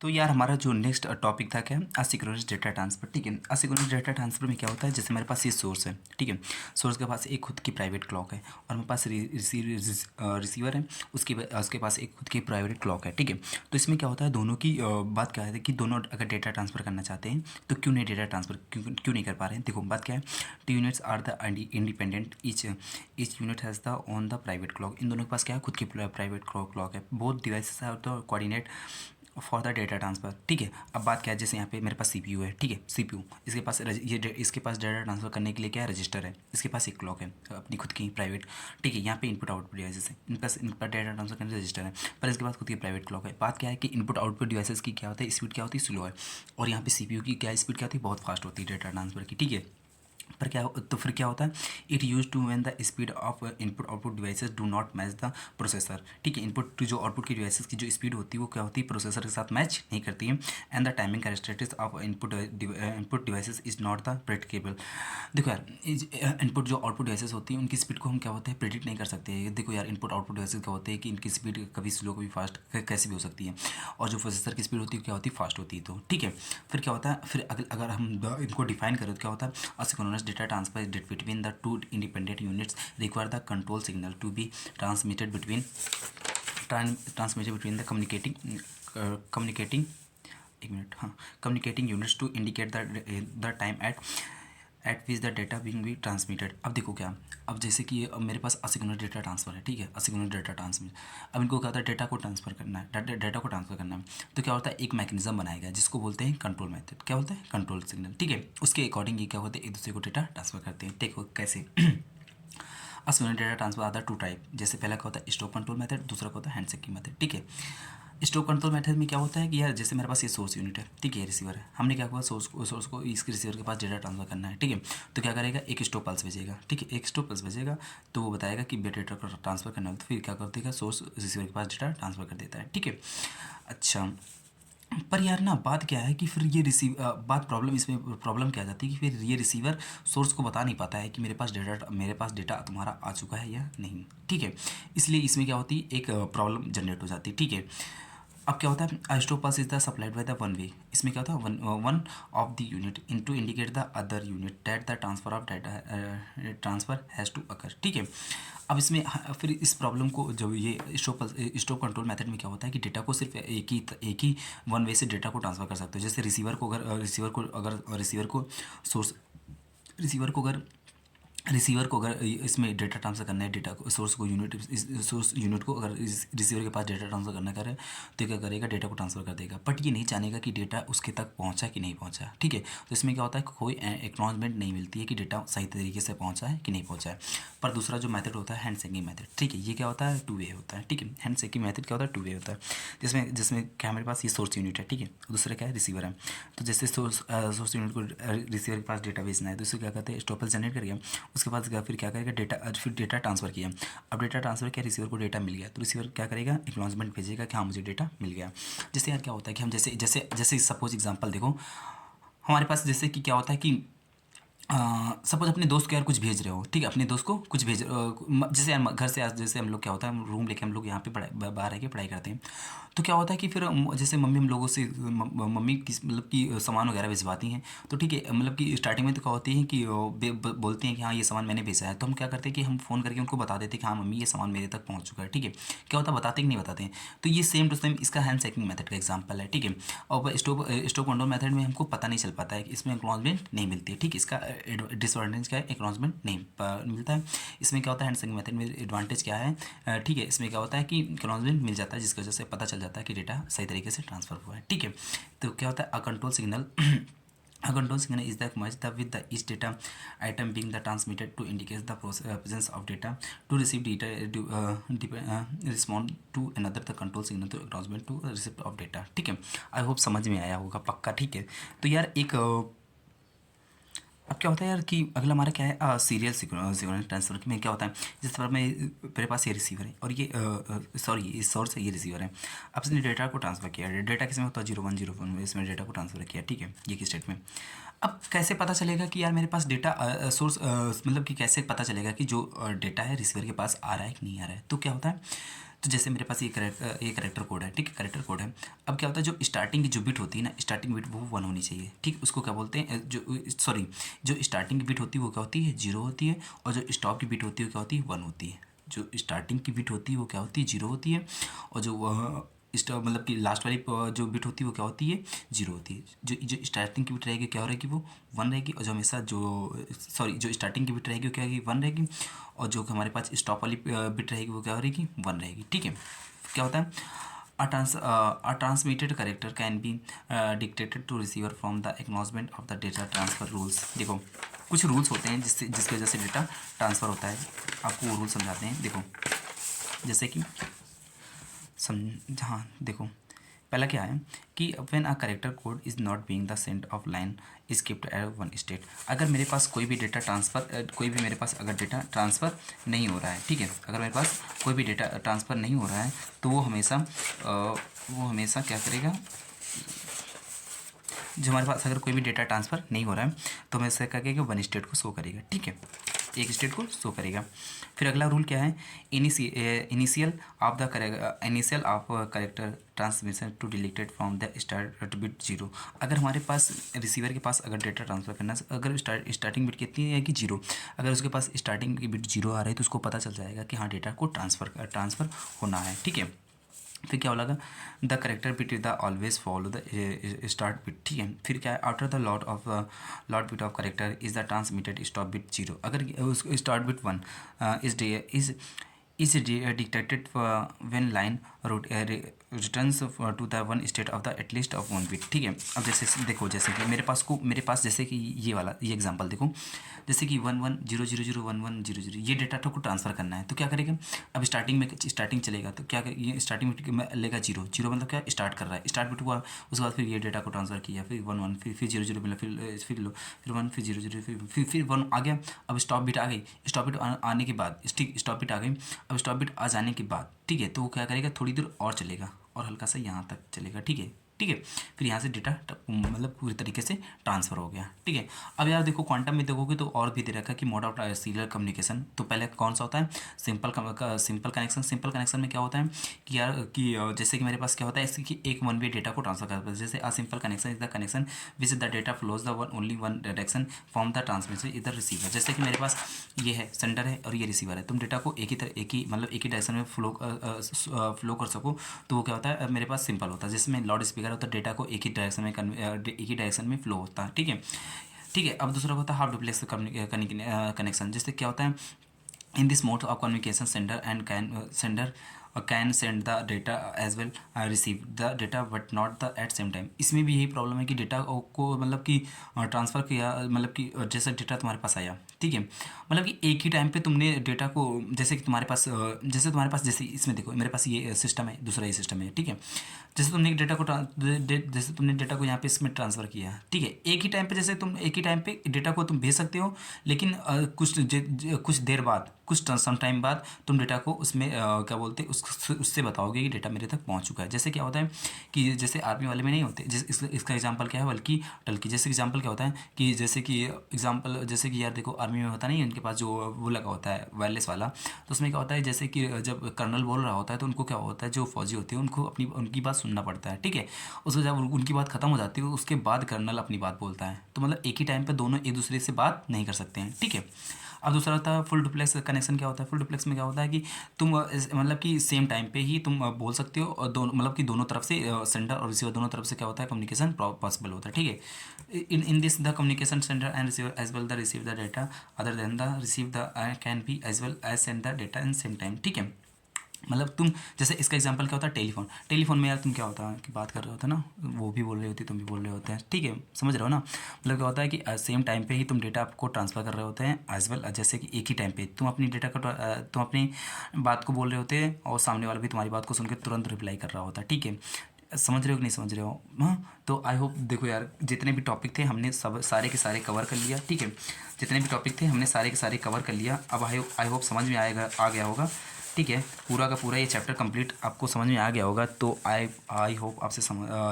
तो यार हमारा जो नेक्स्ट टॉपिक था क्या? असिंक्रोनस डेटा ट्रांसफर, ठीक है। असिंक्रोनस डेटा ट्रांसफर में क्या होता है? जैसे हमारे पास ये सोर्स है, ठीक है। सोर्स के पास एक खुद की प्राइवेट क्लॉक है, और हमारे पास रिसीवर है, उसके पास एक खुद की प्राइवेट क्लॉक है, ठीक है। तो इसमें क्या होता है? दोनों की बात क्या है कि दोनों अगर डेटा ट्रांसफर करना चाहते हैं तो क्यों नहीं डेटा ट्रांसफर, क्यों नहीं कर पा रहे हैं? देखो बात क्या है, two units are the independent, each unit has the own the private clock. इन दोनों के पास क्या है? खुद की प्राइवेट क्लॉक है। Both devices have the coordinate for the data transfer, ठीक है। अब बात क्या है? जैसे यहाँ पे मेरे पास सीपीयू है, ठीक है। सीपीयू, इसके पास डेटा ट्रांसफर करने के लिए क्या है? रजिस्टर है। इसके पास एक क्लॉक है अपनी खुद की प्राइवेट, ठीक है। यहाँ पे इनपुट आउटपुट डिवाइसेस है, इनका डेटा ट्रांसफर करने रजिस्टर है, पर इसके पास खुद की प्राइवेट क्लॉक है। बात क्या है कि इनपुट आउटपुट डिवाइसेस की क्या होता है? स्पीड क्या होती है? स्लो है। और यहाँ पे सीपीयू की क्या स्पीड क्या होती है? बहुत फास्ट होती है डेटा ट्रांसफर की, ठीक है। पर क्या तो फिर क्या होता है? It use to when the speed of input output devices do not match the processor, ठीक है। इनपुट जो आउटपुट की डिवाइसेस की जो स्पीड होती है वो क्या होती है? प्रोसेसर के साथ मैच नहीं करती है। And the timing characteristics of input devices is not the predictable. देखो यार, इनपुट जो आउटपुट डिवाइसेस होती है उनकी स्पीड को हम क्या होते हैं? प्रेडिक्ट नहीं कर सकते। देखो यार, इनपुट आउटपुट डिवाइसेस क्या होते हैं कि इनकी स्पीड कभी स्लो कभी फास्ट कैसे भी हो सकती है, और जो प्रोसेसर की स्पीड होती है क्या होती है? फास्ट होती है, तो ठीक है। फिर क्या होता है? फिर अगर हम इनको डिफाइन करें तो क्या होता है? asynchronous data transfer is between the two independent units require the control signal to be transmitted between the communicating एक मिनट, हाँ, communicating units to indicate the time at which the data being be transmitted। अब देखो क्या, अब जैसे कि अब मेरे पास असिंक्रोनस डेटा ट्रांसफर है, ठीक है। असिंक्रोनस डेटा ट्रांसफर, अब इनको क्या होता है? डेटा को ट्रांसफर करना है, डेटा को ट्रांसफर करना है, तो क्या होता है? एक मैकेनिज्म बनाएगा जिसको बोलते हैं कंट्रोल मेथड। क्या बोलते हैं? कंट्रोल सिग्नल, ठीक है। उसके अकॉर्डिंग ये क्या होता है? एक दूसरे को डेटा ट्रांसफर करते हैं, ठीक है। कैसे? Asynchronous data transfer R the two type. जैसे पहला क्या होता है? स्टॉप कंट्रोल मेथड, दूसरा क्या होता है? हैंडशेकिंग मेथड, ठीक है। स्टोर कंट्रोल मेथड में क्या होता है कि यार जैसे मेरे पास ये सोर्स यूनिट है, ठीक है, रिसीवर है, हमने क्या हुआ सोर्स को इस रिसीवर के पास डेटा ट्रांसफर करना है, ठीक है। तो क्या करेगा, एक स्टोर पल्स भेजेगा, ठीक है, एक स्टोर पल्स भेजेगा, तो वो बताएगा कि डेटा को ट्रांसफर करना है, तो फिर क्या कर देगा, सोर्स रिसीवर के पास डेटा ट्रांसफर कर देता है, ठीक है। अच्छा, पर यार ना बात क्या है कि फिर ये बात प्रॉब्लम इसमें प्रॉब्लम क्या आ जाती है कि फिर ये रिसीवर सोर्स को बता नहीं पाता है कि मेरे पास डेटा तुम्हारा आ चुका है या नहीं, ठीक है। इसलिए इसमें क्या होती है, एक प्रॉब्लम जनरेट हो जाती है, ठीक है। अब क्या होता है, आइस्टो pass is the supplied by the one way, इसमें क्या होता है, one of the unit in to indicate the other unit that the transfer of data transfer has to occur, ठीक है। अब इसमें फिर इस प्रॉब्लम को जब ये स्टोप कंट्रोल मेथड में क्या होता है कि डेटा को सिर्फ एक ही वन वे से डेटा को ट्रांसफर कर सकते हो। जैसे सोर्स रिसीवर को अगर इसमें डेटा ट्रांसफर करना है, डेटा को सोर्स यूनिट को अगर इस रिसीवर के पास डेटा ट्रांसफर करना करे तो क्या करेगा, डेटा को ट्रांसफर कर देगा, बट ये नहीं जानेगा कि डेटा उसके तक पहुंचा कि नहीं पहुंचा, ठीक है। तो इसमें क्या होता है, कोई एक्नॉलेजमेंट नहीं मिलती है कि डेटा सही तरीके से पहुंचा है कि नहीं पहुंचा है। पर दूसरा जो मेथड होता है हैंड शेकिंग मेथड, ठीक है, ये क्या होता है, टू वे होता है, ठीक है। हैंड शेकिंग मेथड क्या होता है, टू वे होता है, जिसमें जिसमें क्या हमारे पास ये सोर्स यूनिट है, ठीक है, दूसरा क्या है, रिसीवर है। तो जैसे सोर्स यूनिट को रिसीवर के पास डेटा भेजना है, तो इसको क्या कहते हैं, स्टोपल जनरेट करिए, उसके बाद फिर क्या करेगा, फिर डेटा ट्रांसफर किया। अब डेटा ट्रांसफर किया, रिसीवर को डेटा मिल गया, तो रिसीवर क्या करेगा, एक्नॉलेजमेंट भेजेगा कि हाँ मुझे डेटा मिल गया। जैसे यार क्या होता है कि हम जैसे जैसे जैसे सपोज एग्जांपल देखो, हमारे पास जैसे कि क्या होता है कि सपोज अपने दोस्त को यार कुछ भेज रहे हो, ठीक है, अपने दोस्त को कुछ जैसे यार घर से जैसे हम लोग क्या होता है, रूम लेके हम लोग यहाँ पे बाहर रह के पढ़ाई करते हैं। तो क्या होता है कि फिर जैसे मम्मी हम लोगों से मम्मी किस मतलब कि सामान वगैरह भिजवाती हैं, तो ठीक है, मतलब कि स्टार्टिंग में तो क्या होती है कि बोलती हैं कि हाँ ये सामान मैंने भेजा है, तो हम क्या करते हैं कि हम फ़ोन करके उनको बता देते हैं कि हाँ मम्मी ये सामान मेरे तक पहुँच चुका है, ठीक है। क्या होता है, बताते कि नहीं बताते हैं। तो ये सेम टू सेम इसका हैंड शेकिंग मेथड का एग्जाम्पल है, ठीक है। और स्टोव कंट्रोल मेथड में हमको पता नहीं चल पाता है कि इसमें एक्नॉलेजमेंट नहीं मिलती है, ठीक है। इसका डिसएडवांटेज क्या है, एक्नॉलेजमेंट नहीं मिलता है। इसमें क्या होता है, हैंड शेकिंग मेथड में एडवांटेज क्या है, ठीक है, इसमें क्या होता है कि एक्नॉलेजमेंट मिल जाता है, जिसकी वजह से पता चल जाता है कि डेटा सही तरीके से ट्रांसफर हुआ है, ठीक है। तो क्या होता है, a control signal A control signal is the merge with the each data item being the transmitted to indicate the presence of data to receive data respond to another the control signal to acknowledgement to receipt of data, ठीक है। I hope समझ में आया होगा पक्का, ठीक है। तो यार एक अब क्या होता है यार कि अगला हमारा क्या है, सीरियल सीक्वेंस ट्रांसफर में क्या होता है, जिस तरह में मेरे पास ये रिसीवर है और ये सॉरी ये सोर्स है, ये रिसीवर है। अब इसने डेटा को ट्रांसफर किया, डेटा किस में होता है, 0101 में इसमें डेटा को ट्रांसफर किया, ठीक है, ये की स्टेट में। अब कैसे पता चलेगा कि यार मेरे पास डेटा सोर्स मतलब कि कैसे पता चलेगा कि जो डेटा है रिसीवर के पास आ रहा है कि नहीं आ रहा है। तो क्या होता है, तो जैसे मेरे पास ये करेक्टर कोड है, ठीक है, करेक्टर कोड है। अब क्या होता है, जो स्टार्टिंग की जो बिट होती है ना, स्टार्टिंग बिट वो 1 होनी चाहिए, ठीक। उसको क्या बोलते हैं, जो स्टार्टिंग की बिट होती है वो क्या होती है, 0 होती है, और जो स्टॉप की बिट होती है वो क्या होती है, 1 होती है। जो स्टार्टिंग की बिट होती है वो क्या होती है, 0 होती है, और जो स्टॉप मतलब कि लास्ट वाली जो बिट होती है वो क्या होती है, 0 होती है। जो स्टार्टिंग की बिट रहेगी क्या हो रहेगी, वो 1 रहेगी, और जो हमेशा जो स्टार्टिंग की बिट रहेगी वो क्या रहेगी, 1 रहेगी, और जो हमारे पास स्टॉप वाली बिट रहेगी वो क्या रहेगी, 1 रहेगी, ठीक है। क्या होता है, a transmitted character can be dictated to receiver from the acknowledgement of the data transfer rules। देखो कुछ रूल्स होते हैं जिसकी वजह से डेटा ट्रांसफ़र होता है, आपको वो रूल समझाते हैं। देखो जैसे कि हाँ देखो, पहला क्या है कि when a character code is not being the sent of line skipped at one state. अगर मेरे पास कोई भी डेटा ट्रांसफ़र मेरे पास अगर डेटा ट्रांसफ़र नहीं हो रहा है, ठीक है, अगर मेरे पास कोई भी डेटा ट्रांसफ़र नहीं हो रहा है तो वो हमेशा क्या करेगा, जो हमारे पास अगर कोई भी डेटा ट्रांसफ़र नहीं हो रहा है तो हमेशा क्या करेगा, वन स्टेट को शो करेगा, ठीक है, एक स्टेट को शो करेगा। फिर अगला रूल क्या है, initial of character transmission to deleted from the start bit 0। अगर हमारे पास रिसीवर के पास अगर डेटा ट्रांसफ़र करना, अगर स्टार्टिंग बिट कितनी है कि 0, अगर उसके पास स्टार्टिंग की बिट 0 आ रही है तो उसको पता चल जाएगा कि हाँ डेटा को ट्रांसफ़र होना है, ठीक है। फिर क्या बोला, the character bit is the always follow the start bit, ठीक है। फिर क्या है, after the lot bit of character is the transmitted stop bit 0। अगर start bit 1 is detected when line returns to the one state of the at least of one bit. ठीक है, अब जैसे देखो, जैसे कि मेरे पास जैसे कि ये एग्जांपल देखो, जैसे कि 1100001100 ये डेटा को ट्रांसफ़र करना है, तो क्या करेगा। अब स्टार्टिंग चलेगा, तो क्या ये स्टार्टिंग में लेगा जीरो, मतलब क्या स्टार्ट कर रहा है, स्टार्ट बिट हुआ, उसके बाद फिर ये डेटा को ट्रांसफ़र किया, फिर 11, फिर 00 मिला, फिर लो, फिर 1, फिर 00, फिर 1 आ गया। अब स्टॉप बिट आ गई, स्टॉप बिट आने के बाद स्टॉप बिट आ गई। अब स्टॉप बिट आ जाने के बाद, ठीक है, तो वो क्या करेगा, थोड़ी देर और चलेगा और हल्का सा यहाँ तक चलेगा। ठीक है, फिर यहाँ से डेटा मतलब पूरी तरीके से ट्रांसफ़र हो गया। ठीक है, अब यार देखो क्वांटम में देखोगे तो और भी दे रखा है कि मोड ऑफ सीरियल कम्युनिकेशन। तो पहले कौन सा होता है, सिंपल कनेक्शन। सिंपल कनेक्शन में क्या होता है कि यार कि जैसे कि मेरे पास क्या होता है, इसकी कि एक वन वे डेटा को ट्रांसफर करता है। जैसे a simple connection is the connection which the data flows the only one direction from the transmitter is the receiver. जैसे कि मेरे पास ये है सेंडर है और ये रिसीवर है, तुम डेटा को एक ही डायरेक्शन में फ्लो कर सको, तो वो क्या होता है, मेरे पास सिंपल होता है, जिसमें लाउड स्पीकर होता है, डेटा को एक ही डायरेक्शन में फ्लो होता है। ठीक है, अब दूसरा होता है हाफ डुप्लेक्स कनेक्शन। जिससे क्या होता है, in this mode of communication sender can send the data as well receive the data but not the at same time. इसमें भी यही प्रॉब्लम है कि डेटा को मतलब कि ट्रांसफ़र किया, मतलब कि जैसे डेटा तुम्हारे पास आया, ठीक है, मतलब कि एक ही टाइम पे तुमने डेटा को, जैसे कि तुम्हारे पास जैसे इसमें देखो मेरे पास ये सिस्टम है, दूसरा ये सिस्टम है। ठीक है, जैसे तुमने डेटा को यहाँ पे इसमें ट्रांसफ़र किया, ठीक है, एक ही टाइम पे, जैसे तुम एक ही टाइम पे डेटा को तुम भेज सकते हो, लेकिन कुछ देर बाद, कुछ सम टाइम बाद तुम डेटा को उसमें क्या बोलते हैं, उससे बताओगे कि डेटा मेरे तक पहुँच चुका है। जैसे क्या होता है कि जैसे आर्मी वाले में नहीं होते, जैसे इसका एग्जांपल क्या है, बल्कि टल्की। जैसे एग्जांपल क्या होता है कि जैसे कि यार देखो आर्मी में होता नहीं है, उनके पास जो वो लगा होता है वायरलेस वाला, तो उसमें क्या होता है, जैसे कि जब कर्नल बोल रहा होता है तो उनको क्या होता है, जो फौजी होते हैं उनको उनकी बात सुनना पड़ता है। ठीक है, उसको जब उनकी बात खत्म हो जाती है उसके बाद कर्नल अपनी बात बोलता है, तो मतलब एक ही टाइम पे दोनों एक दूसरे से बात नहीं कर सकते हैं। ठीक है, अब दूसरा होता है फुल डुप्लेक्स कनेक्शन। क्या होता है, फुल डुप्लेक्स में क्या होता है कि तुम मतलब कि सेम टाइम पे ही तुम बोल सकते हो, और दोनों मतलब कि दोनों तरफ से सेंडर और रिसीवर दोनों तरफ से क्या होता है, कम्युनिकेशन पॉसिबल होता है। ठीक है, in this the communication sender and receiver as well the receive the data other than the receive the can be as well as send the data in same time. ठीक है, मतलब तुम जैसे इसका एग्जांपल क्या होता है, टेलीफोन में यार तुम क्या होता है कि बात कर रहे होते ना, वो भी बोल रही होती, तुम भी बोल रहे होते हैं। ठीक है, समझ रहे हो ना, मतलब क्या होता है कि सेम टाइम पे ही तुम डेटा आपको ट्रांसफ़र कर रहे होते हैं, एज वेल जैसे कि एक ही टाइम पे तुम अपनी तुम अपनी बात को बोल रहे होते हैं और सामने वाला भी तुम्हारी बात को सुनकर तुरंत रिप्लाई कर रहा होता है। ठीक है, समझ रहे हो कि नहीं समझ रहे हो। हाँ, तो आई होप देखो यार, जितने भी टॉपिक थे हमने सब सारे के सारे कवर कर लिया। ठीक है, जितने भी टॉपिक थे हमने सारे के सारे कवर कर लिया। अब आई होप समझ में आ गया होगा। ठीक है, पूरा का पूरा ये चैप्टर कंप्लीट आपको समझ में आ गया होगा। तो आई होप आपसे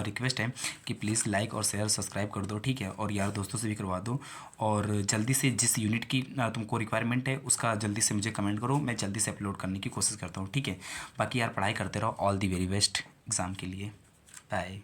रिक्वेस्ट है कि प्लीज़ लाइक और शेयर सब्सक्राइब कर दो। ठीक है, और यार दोस्तों से भी करवा दो, और जल्दी से जिस यूनिट की तुमको रिक्वायरमेंट है उसका जल्दी से मुझे कमेंट करो, मैं जल्दी से अपलोड करने की कोशिश करता हूँ। ठीक है, बाकी यार पढ़ाई करते रहो। All the very best exam के लिए। बाय।